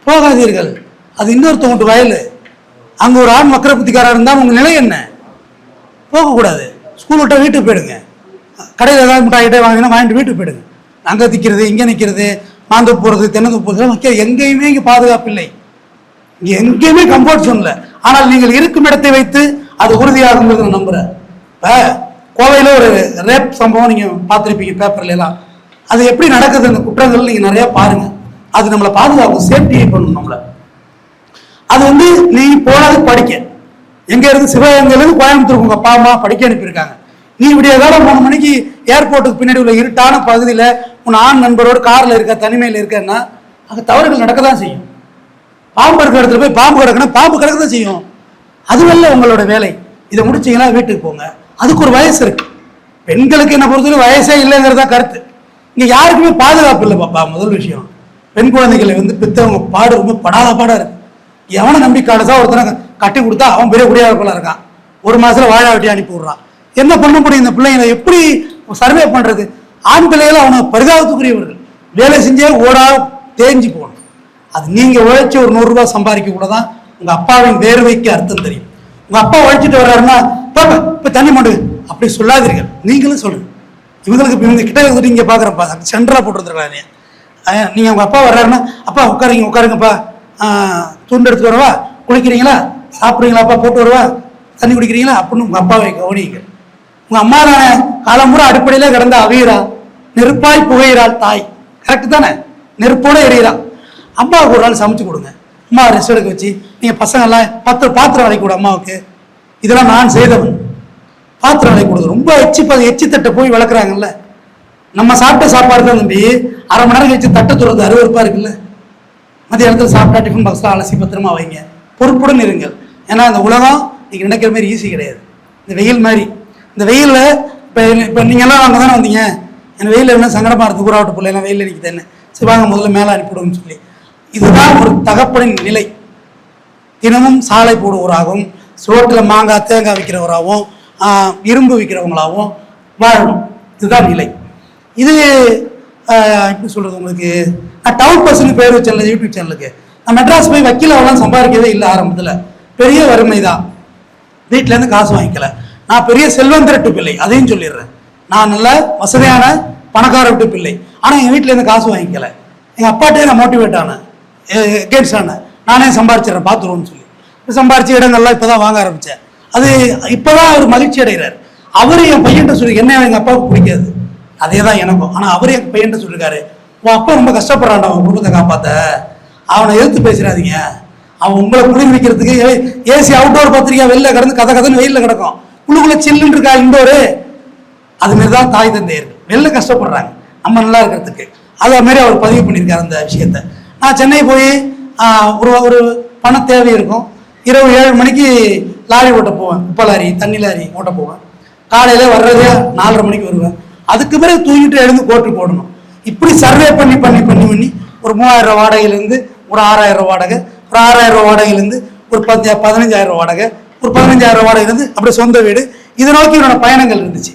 போகாதீர்கள். அது இன்னொருத்தவங்க வயல். அங்க ஒரு ஆண் மக்கர புத்திக்காரா இருந்தால் உங்க நிலை என்ன? போகக்கூடாது. ஸ்கூல் விட்டா வீட்டுக்கு போயிடுங்க. கடையில் ஏதாவது மிட்டாய்கிட்டே வாங்கினா வாங்கிட்டு வீட்டுக்கு போயிடுங்க. அங்கே நிற்கிறது இங்கே நிற்கிறது, மாந்தோப்பு போகிறது தென்னந்தோப்பு போகிறது வைக்க எங்கேயுமே இங்கே பாதுகாப்பு இல்லை. இங்கே எங்கேயுமே கம்ஃபர்ட் ஜோன்ல. ஆனால் நீங்கள் இருக்கும் இடத்தை வைத்து அது உறுதியாகுங்கிறது நான் நம்புறேன். இப்போ கோவையில் ஒரு ரேப் சம்பவம் நீங்கள் பார்த்துருப்பீங்க பேப்பர்ல எல்லாம். அது எப்படி நடக்குது அந்த குற்றங்கள் நீங்கள் நிறைய பாருங்க. அது நம்மளை பாதுகாக்கும், சேஃப்டி பண்ணணும் நம்மளை. அது நீ போனது படிக்க எங்க இருந்து சிவகங்கையிலிருந்து கோயம்புத்தூர் உங்க அப்பா அம்மா படிக்க அனுப்பியிருக்காங்க. நீ விடிய காலம் 3 மணிக்கு ஏர்போர்ட்டுக்கு பின்னாடி உள்ள இருட்டான பகுதியில் உன் ஆண் நண்பரோடு காரில் இருக்க தனிமையில் இருக்கன்னா அங்கே தவறுகள் நடக்க தான் செய்யும். பாம்பு இருக்கிற இடத்துல போய் பாம்பு கிடக்குன்னா பாம்பு கிடக்க தான் செய்யும். அதுவல்ல உங்களோட வேலை. இதை முடிச்சிங்கன்னா வீட்டுக்கு போங்க. அதுக்கு ஒரு வயசு இருக்கு. பெண்களுக்கு என்ன பொறுத்தவரை வயசே இல்லைங்கிறதா கருத்து. இங்கே யாருக்குமே பாதுகாப்பு இல்லை பாப்பா. முதல் விஷயம், பெண் குழந்தைகளை பெற்றவங்க பாடு ரொம்ப படாத பாடா இருக்கு. எவனை நம்பி கடைசா ஒருத்தனை கட்டி கொடுத்தா அவன் பெரிய குடியாரக்குள்ள இருக்கான். 1 மாசத்துல வாழ வெட்டி அனுப்பி விடுறான். என்ன பண்ண முடியும்? இந்த பிள்ளைங்களை எப்படி சர்வே பண்றது? ஆண் பிள்ளைகளை அவனை பரிதாபத்துக்குரியவர்கள். வேலை செஞ்சே ஓடா தேஞ்சு போகணும். அது நீங்க உழைச்சி ஒரு 100 ரூபாய் சம்பாதிக்க கூட தான் உங்க அப்பாவின் வேர்வைக்கு அர்த்தம் தெரியும். உங்க அப்பா உழைச்சிட்டு வர்றாருன்னா இப்ப தண்ணி மாடு அப்படி சொல்லாதீர்கள். நீங்களும் சொல்லுங்க. இவங்களுக்கு இவங்க கிட்ட வந்துட்டு இங்க பாக்குறப்பா சென்டரா போட்டுருக்காங்க. நீங்க உங்க அப்பா வர்றாருன்னா அப்பா உட்காருங்கப்பா, துண்டு எடுத்து வரவா, குளிக்கிறீங்களா, சாப்பிட்றீங்களாப்பா, போட்டு வருவா, தண்ணி குடிக்கிறீங்களா அப்படின்னு உங்க அப்பாவை கவனிங்க. உங்க அம்மா தானே காலம்புற அடிப்படையில கிடந்த அவியரா, நெருப்பாய் புகையிறாள் தாய். கரெக்ட் தானே? நெருப்போட எறிகிறாள். அம்மாவுக்கு ஒரு நாள் சமைச்சு கொடுங்க. அம்மா ரெஸ்ட் எடுக்க வச்சு நீங்க பசங்கள்லாம் பாத்திரம் விலைக்கு கூட அம்மாவுக்கு. இதெல்லாம் நான் செய்தவன். பாத்திரம் விலைக்கு கொடுங்க. ரொம்ப எச்சி தட்டை போய் வளர்க்குறாங்கல்ல. நம்ம சாப்பிட்ட சாப்பாடு தான் தம்பி 1/2 மணி நேரம் கழிச்சு தட்டை துறது அருவருப்பா இருக்குல்ல. மதிய இடத்துல சாப்பிட்டா டிஃபன் பாக்ஸ்ல அலசி பத்திரமா வைங்க. பொறுப்புடன் இருங்கள். ஏன்னா இந்த உலகம் நீங்க நினைக்கிற மாதிரி ஈஸி கிடையாது. இந்த வெயில் மாதிரி. இந்த வெயிலில் இப்போ நீங்கள்லாம் அங்கே தானே வந்தீங்க. என் வெயிலில் என்ன சங்கடமாக இருக்குது, கூறாவட்ட பிள்ளைலாம் வெயிலில் நிற்கிது என்ன சிவாங்க முதல்ல மேலே அனுப்பிவிடுன்னு சொல்லி. இதுதான் ஒரு தகப்பனின் நிலை. தினமும் சாலை போடுவோராகவும், சோட்டில் மாங்காய் தேங்காய் விற்கிறவராகவும், இரும்பு விற்கிறவங்களாகவும் வாழணும். இதுதான் நிலை. இது எப்படி சொல்கிறது உங்களுக்கு, நான் டவுன் பஸ்ஸுன்னு பேர் வச்சேன்ல யூடியூப் சேனலுக்கு. நான் மெட்ராஸ் போய் வக்கீலாவெல்லாம் சம்பாதிக்கவே இல்லை. ஆரம்பத்தில் பெரிய வறுமை தான். வீட்டிலேருந்து காசு வாங்கிக்கல. நான் பெரிய செல்வந்திரட்டு பிள்ளை, அதையும் சொல்லிடுறேன். நான் நல்ல வசதியான பணக்கார விட்டு பிள்ளை. ஆனால் எங்கள் வீட்டிலேருந்து காசு வாங்கிக்கல. எங்கள் அப்பாட்டே நான் மோட்டிவேட் ஆனேன், எகேன்ஸ்ட் ஆனேன். நானே சம்பாரிச்சிடறேன் பார்த்துருவோன்னு சொல்லி சம்பாரிச்சு இடங்கள்லாம் இப்போ தான் வாங்க ஆரம்பித்தேன். அது இப்போ தான் அவர் மகிழ்ச்சி அடைகிறார். அவர் என் பையன்ட்ட சொல்லி என்ன எங்கள் அப்பாவுக்கு பிடிக்காது, அதே தான் எனக்கும். ஆனால் அவர் என் பையன்ட்ட சொல்லியிருக்காரு, உன் அப்பா ரொம்ப கஷ்டப்படுறான்டா அவன் குடும்பத்தை காப்பாற்ற, அவனை எதிர்த்து பேசுறாதீங்க. அவன் உங்களை குளிர் வைக்கிறதுக்கு ஏசி அவுட்டோர் பத்திரிக்கா வெளில கிடந்து கதன்னு வெயிலில் கிடக்கும், உள்ளுக்குள்ள சில்லுன்னு இருக்கா இண்டோரு. அதுமாரி தான் தாய் தந்தையர்கள் வெளில கஷ்டப்படுறாங்க நம்ம நல்லா இருக்கிறதுக்கு. அதே மாதிரி அவர் பதிவு பண்ணியிருக்காரு அந்த விஷயத்த. நான் சென்னை போய் ஒரு பண தேவை இருக்கும். இரவு 7 மணிக்கு லாரி ஓட்ட போவேன், உப்ப லாரி தண்ணி லாரி ஓட்ட போவேன். காலையில் வர்றதே 4:30 மணிக்கு வருவேன். அதுக்கு பிறகு தூங்கிட்டு எழுந்து கோட்டு போடணும். இப்படி சர்வே பண்ணி பண்ணி பண்ணி பண்ணி ஒரு 3000 ரூபா வாடகையிலேருந்து ஒரு 6000 ரூபா வாடகை, ஒரு 6000 ரூபா வாடகையிலேருந்து ஒரு 15,000 ரூபா வாடகை, ஒரு 15,000 ரூபா வாடகையிலேருந்து அப்படியே சொந்த வீடு. இதை நோக்கி என்னோட பயணங்கள் இருந்துச்சு.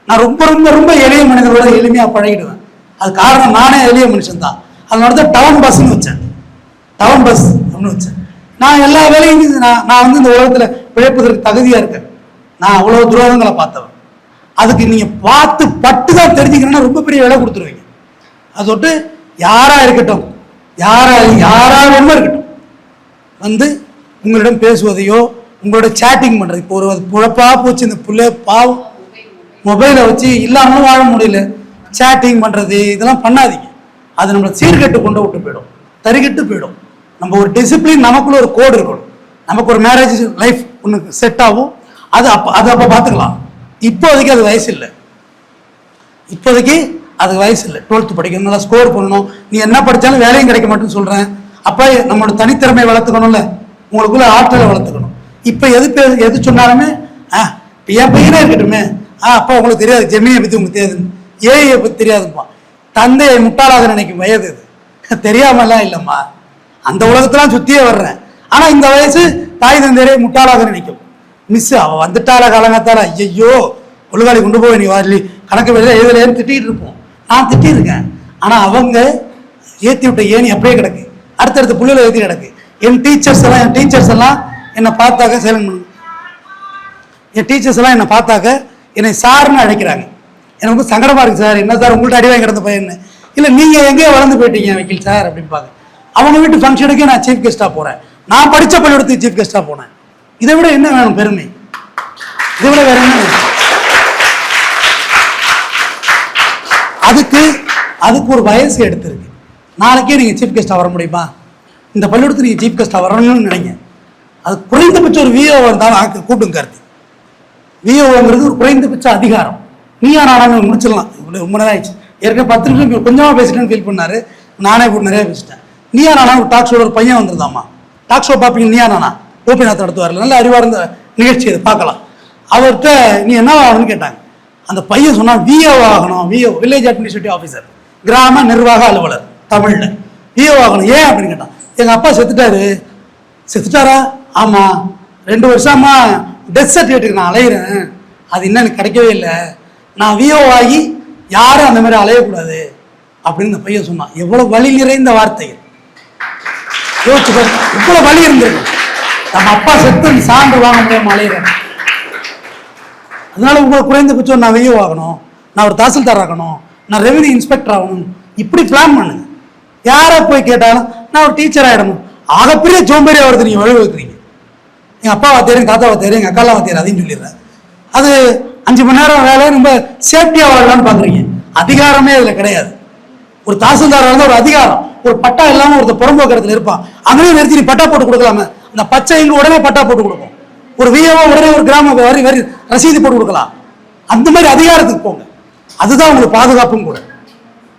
நான் ரொம்ப ரொம்ப ரொம்ப எளிய மனிதர்களோட எளிமையாக பழகிடுவேன். அது காரணம் நானே எளிய மனுஷன் தான். அதனால தான் டவுன் பஸ்ன்னு வச்சேன். டவுன் பஸ் அப்படின்னு வச்சேன். நான் எல்லா வேலையும் நான் இந்த உலகத்தில் பிழைப்பதற்கு தகுதியாக இருக்கேன். நான் அவ்வளோ துரோகங்களை பார்த்தவன். அதுக்கு நீங்கள் பார்த்து பட்டு தான் தெரிஞ்சுக்கணும்னா ரொம்ப பெரிய விலை கொடுத்துருவீங்க. அதை தொட்டு யாராக இருக்கட்டும், யாராக வேணுமோ இருக்கட்டும், உங்களிடம் பேசுவதையோ உங்களோட சேட்டிங் பண்ணுறது. இப்போ ஒரு புழப்பா போச்சு இந்த பிள்ளை பாவம், மொபைலை வச்சு இல்லாமலும் வாழ முடியல. சேட்டிங் பண்ணுறது இதெல்லாம் பண்ணாதீங்க. அது நம்மளை சீர்கெட்டு கொண்டு விட்டு போயிடும். தறிகிட்டு போயிடும். நம்ம ஒரு டிசிப்ளின், நமக்குள்ள ஒரு கோடு இருக்கணும். நமக்கு ஒரு மேரேஜ் லைஃப் ஒன்று செட் ஆகும், அது அப்போ பார்த்துக்கலாம். இப்போதைக்கு அது வயசு இல்லை, இப்போதைக்கு அது வயசு இல்லை. 12th படிக்கணும், நல்லா ஸ்கோர் பண்ணணும். நீ என்ன படித்தாலும் வேலையும் கிடைக்க மாட்டேன்னு சொல்கிறேன். அப்போ நம்மளோட தனித்திறமையை வளர்த்துக்கணும்ல, உங்களுக்குள்ள ஆற்றலை வளர்த்துக்கணும். இப்போ எது சொன்னாலுமே என் பையனே இருக்கட்டுமே, அப்பா உங்களுக்கு தெரியாது, ஜெமினியை பற்றி உங்களுக்கு தெரியாது, ஏஐயை பற்றி தெரியாதுப்பா. தந்தையை முட்டாளாக நினைக்கும் வயது இது, தெரியாமலாம் இல்லைம்மா. அந்த உலகத்தெல்லாம் சுற்றியே வர்றேன். ஆனால் இந்த வயசு தாய் தந்தையரை முட்டாளாக நினைக்கும். மிஸ் அவள் வந்துட்டால காலங்கத்தால, ஐயோ ஒழுங்காளி கொண்டு போய் நீ வரலி கணக்கு வெளியில் எழுதலேன்னு திட்டிகிட்டு இருப்போம். நான் திட்டிருக்கேன். ஆனால் அவங்க ஏற்றி விட்ட ஏணி அப்படியே கிடக்கு, அடுத்தடுத்த புள்ளியில் ஏற்றி கிடக்கு. என் டீச்சர்ஸ் எல்லாம் என்னை பார்த்தாக்க சைலண்ட் பண்ணு, என் டீச்சர்ஸ் எல்லாம் என்னை பார்த்தாக்க என்னை சார்னு அழைக்கிறாங்க. எனக்கு சங்கடமாக இருக்குது சார், என்ன சார் உங்கள்கிட்ட அடி வாங்கி கிடந்த பையன், இல்லை நீங்கள் எங்கேயோ வளர்ந்து போயிட்டீங்க வக்கீல் சார் அப்படின்பாங்க. அவங்க வீட்டு ஃபங்க்ஷனுக்கே நான் சீஃப் கெஸ்ட்டாக போகிறேன், நான் படித்த பள்ளிக்கூடத்துக்கு சீஃப் கெஸ்ட்டாக போனேன். இதை விட என்ன வேணும் பெருமை? இதை விட வேற என்ன வேணும்? அதுக்கு ஒரு வயசு எடுத்திருக்கு. நாளைக்கே நீங்கள் சீஃப் கெஸ்ட்டாக வர முடியுமா? இந்த பள்ளிக்கூடத்துக்கு நீங்கள் சீஃப் கெஸ்ட்டாக வரணும்னு நினைங்க. அது குறைந்தபட்சம் ஒரு விஓ இருந்தாலும் கூப்பிடுங்க. கருத்து விஓங்கிறது ஒரு குறைந்தபட்ச அதிகாரம். நீயா நானான்னு முடிச்சிடலாம். இவ்வளோ ரொம்ப நேரம் ஆயிடுச்சு, ஏற்கனவே 10 நிமிஷம் கொஞ்சமாக பேசிட்டேன்னு ஃபீல் பண்ணாரு. நானே கூட நிறைய பேசிட்டேன். நீயா நானா ஒரு டாக் ஷோட ஒரு பையன் வந்திருந்தாம்மா. டாக் ஷோ பார்ப்பீங்க, நீயா நானா கோபிநாத் நடத்துவார்ல, நல்ல அறிவார்ந்த நிகழ்ச்சி அது, பார்க்கலாம். அவர்கிட்ட நீ என்ன ஆகணும்னு கேட்டாங்க. அந்த பையன் சொன்னால் விஓ ஆகணும், விஓ வில்லேஜ் அட்மினிஸ்ட்ரேட்டிவ் ஆஃபீஸர், கிராம நிர்வாக அலுவலர் தமிழில் விஓ ஆகணும். ஏன் அப்படின்னு கேட்டான். எங்கள் அப்பா செத்துட்டாரு. செத்துட்டாரா? ஆமாம். 2 வருஷமா டெத் சர்டிஃபிகேட்டுக்கு நான் அலையிறேன், அது இன்னும் எனக்கு கிடைக்கவே இல்லை. நான் விஓ ஆகி யாரும் அந்த மாதிரி அலையக்கூடாது அப்படின்னு இந்த பையன் சொன்னான். எவ்வளோ வலி நிறைந்த வார்த்தைகள் யோசிச்சு பாரு. இவ்வளோ வலி இருந்திருக்கு. நம்ம அப்பா செத்து சான்று வாங்க முடியாமல் அலையிறேன். அதனால உங்களுக்கு குறைந்தபட்சம் நான் விஓ ஆகணும், நான் ஒரு தாசில்தார் ஆகணும், நான் ரெவென்யூ இன்ஸ்பெக்டர் ஆகணும், இப்படி பிளான் பண்ணுங்க. யாரை போய் கேட்டாலும் நான் ஒரு டீச்சர் ஆகிடணும், ஆகப்பெரிய சோம்பேறி ஆகிறது நீங்கள் வழி வைக்கிறீங்க. எங்கள் அப்பாவை தெரியும், தாத்தாவை தெரியும், எங்கள் அக்காவை தெரியும், அதையும் சொல்லிடுறேன். அது 5 மணி நேரம் வேலை ரொம்ப சேஃப்டியாக வாழலான்னு பார்க்குறீங்க. அதிகாரமே அதில் கிடையாது. ஒரு தாசில்தாராக இருந்தால் ஒரு அதிகாரம், ஒரு பட்டா இல்லாமல் ஒருத்தர் புறம்போக்கத்தில் இருப்பான், அங்கேயும் நிறுத்தி நீ பட்டா போட்டு கொடுக்கலாமே, அந்த பச்சை இங்கு உடனே பட்டா போட்டு கொடுக்கும். ஒரு விஓ உடனே ஒரு கிராம வரி ரசீது போட்டு கொடுக்கலாம். அந்த மாதிரி அதிகாரத்துக்கு போங்க. அதுதான் உங்களுக்கு பாதுகாப்பும் கூட.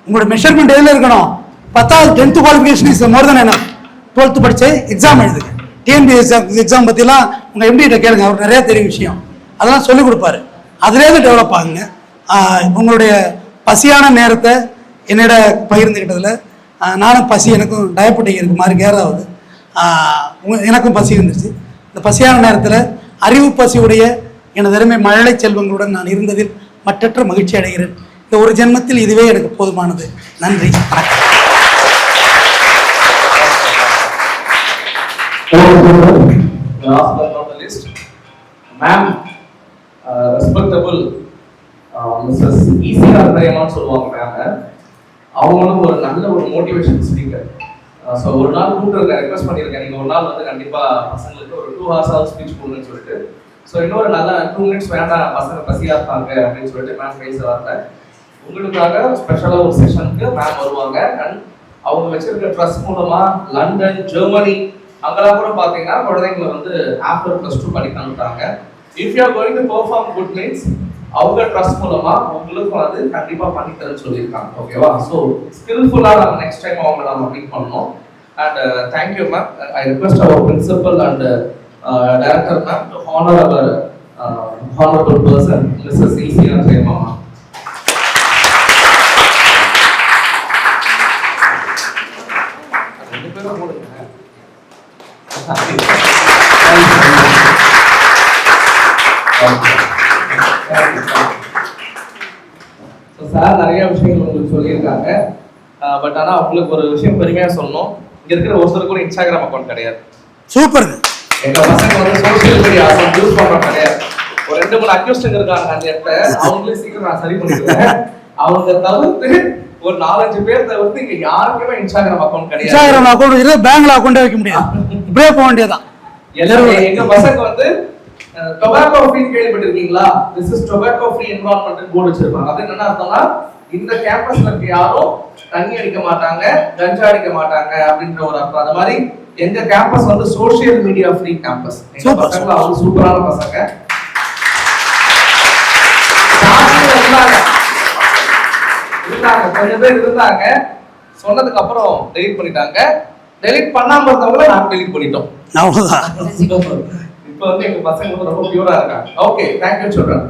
உங்களோட மெஷர்மெண்ட் எதில் இருக்கணும்? 10th 10th qualification is more then enough. 12th படிச்சு எக்ஸாம் எழுதுங்க. டிஎன்பிஎஸ் எக்ஸாம் பற்றிலாம் உங்கள் எம்டிகிட்ட கேளுங்க, அவர் நிறையா தெரியும் விஷயம், அதெல்லாம் சொல்லிக் கொடுப்பாரு. அதுலேருந்து டெவலப் ஆகுங்க. உங்களுடைய பசியான நேரத்தை என்னிட பகிர்ந்துக்கிட்டதில் நானும் பசி, எனக்கும் டயபெட்டிக் இருக்கு மாதிரி கேராகுது, எனக்கும் பசி இருந்துச்சு. இந்த பசியான நேரத்தில் அறிவு பசியுடைய எனது அருமை மழலை செல்வங்களுடன் நான் இருந்ததில் மற்றற்ற மகிழ்ச்சி அடைகிறேன். இந்த ஒரு ஜென்மத்தில் இதுவே எனக்கு போதுமானது. நன்றி, வணக்கம். Last but not the least, ma'am, respectable Mrs. ECR பிரேமான்னு சொல்லுவாங்க மேம். அவங்க வந்து ஒரு நல்ல ஒரு மோட்டிவேஷன் ஸ்பீக்கர். ஸோ ஒரு நாள் கூப்பிட்டு ரெக்வஸ்ட் பண்ணியிருக்கேன், நீங்கள் ஒரு நாள் வந்து கண்டிப்பாக பசங்களுக்கு ஒரு 2 hours ஸ்பீச் கொடுங்கன்னு சொல்லிட்டு. ஸோ இன்னொரு நல்ல 2 minutes வேண்டாம், பசங்க பசியாக இருப்பாங்க அப்படின்னு சொல்லிட்டு மேம் பேச வரேன். உங்களுக்காக ஸ்பெஷலாக ஒரு செஷனுக்கு மேம் வருவாங்க. அண்ட் அவங்க வச்சிருக்க ட்ரஸ்ட் மூலமாக லண்டன், ஜெர்மனி அங்கெல்லாம் கூட பார்த்தீங்கன்னா குழந்தைங்களை வந்து ஆஃப்டர் +2 படிக்க அனுப்புறாங்க. If you are going to perform good means அவங்க ட்ரஸ்ட் மூலமா உங்களுக்கும் அது கண்டிப்பாக பண்ணித்தரேன்னு சொல்லியிருக்காங்க. ஓகேவா? ஸோ ஸ்கில்ஃபுல்லாக நம்ம நெக்ஸ்ட் டைம் அவங்க நம்ம மீட் பண்ணோம். And thank you ma'am. I request our principal and director ma'am to honour our honourable person Mrs ECR Prema. Sir நிறைய விஷயங்கள் உங்களுக்கு சொல்லியிருக்காங்க. பட் ஆனால் அவங்களுக்கு ஒரு விஷயம் பெருமையாக சொல்லணும், இங்கே இருக்கிற ஒருத்தருக்கு கூட இன்ஸ்டாகிராம் அக்கௌண்ட் கிடையாது. சூப்பர். எங்கள் பசங்க வந்து சோசியல் மீடியா அக்கௌண்ட் யூஸ் பண்ணுறது கிடையாது. ஒரு 2-3 அக்யூஸ்டுங்க இருக்காங்க அந்த இடத்த, அவங்களே சீக்கிரம் நான் சரி பண்ணிடுவேன். அவங்க தவிர்த்து ஒரு 4-5 பேர் தவிர்த்து இங்கே யாருக்குமே இன்ஸ்டாகிராம் அக்கௌண்ட் கிடையாது. இன்ஸ்டாகிராம் அக்கௌண்ட் இல்லை, பேங்க்ல அக்கௌண்ட்டே வைக்க முடியாது, இப்படியே போக வேண்டியதான். எங்க பசங்க வந்து டொபாக்கோ ஃப்ரீ கேள்விப்பட்டிருக்கீங்களா? This is tobacco free environment board வச்சிருப்பாங்க. அது என்ன அர்த்தம்னா இந்த கேம்பஸ்ல இருக்க யாரும் தண்ணி அடிக்க மாட்டாங்க, கஞ்சா அடிக்க மாட்டாங்க அப்படின்ற ஒரு அர்த்தம். அது மாதிரி எங்க கேம்பஸ் வந்து சோஷியல் மீடியா ஃப்ரீ கேம்பஸ். எங்க பசங்க அவங்க சூப்பரான பசங்க. இருந்தாங்க கொஞ்சம் பேர் இருந்தாங்க, சொன்னதுக்கு அப்புறம் டெலீட் பண்ணிட்டாங்க. டெலீட் பண்ணாம இருந்தவங்கள நாங்க டெலீட் பண்ணிட்டோம். அவ்வளோதான். இப்போ வந்து எங்க பசங்க வந்து ரொம்ப பியூரா இருக்காங்க. ஓகே, தேங்க்யூ சொல்றேன்.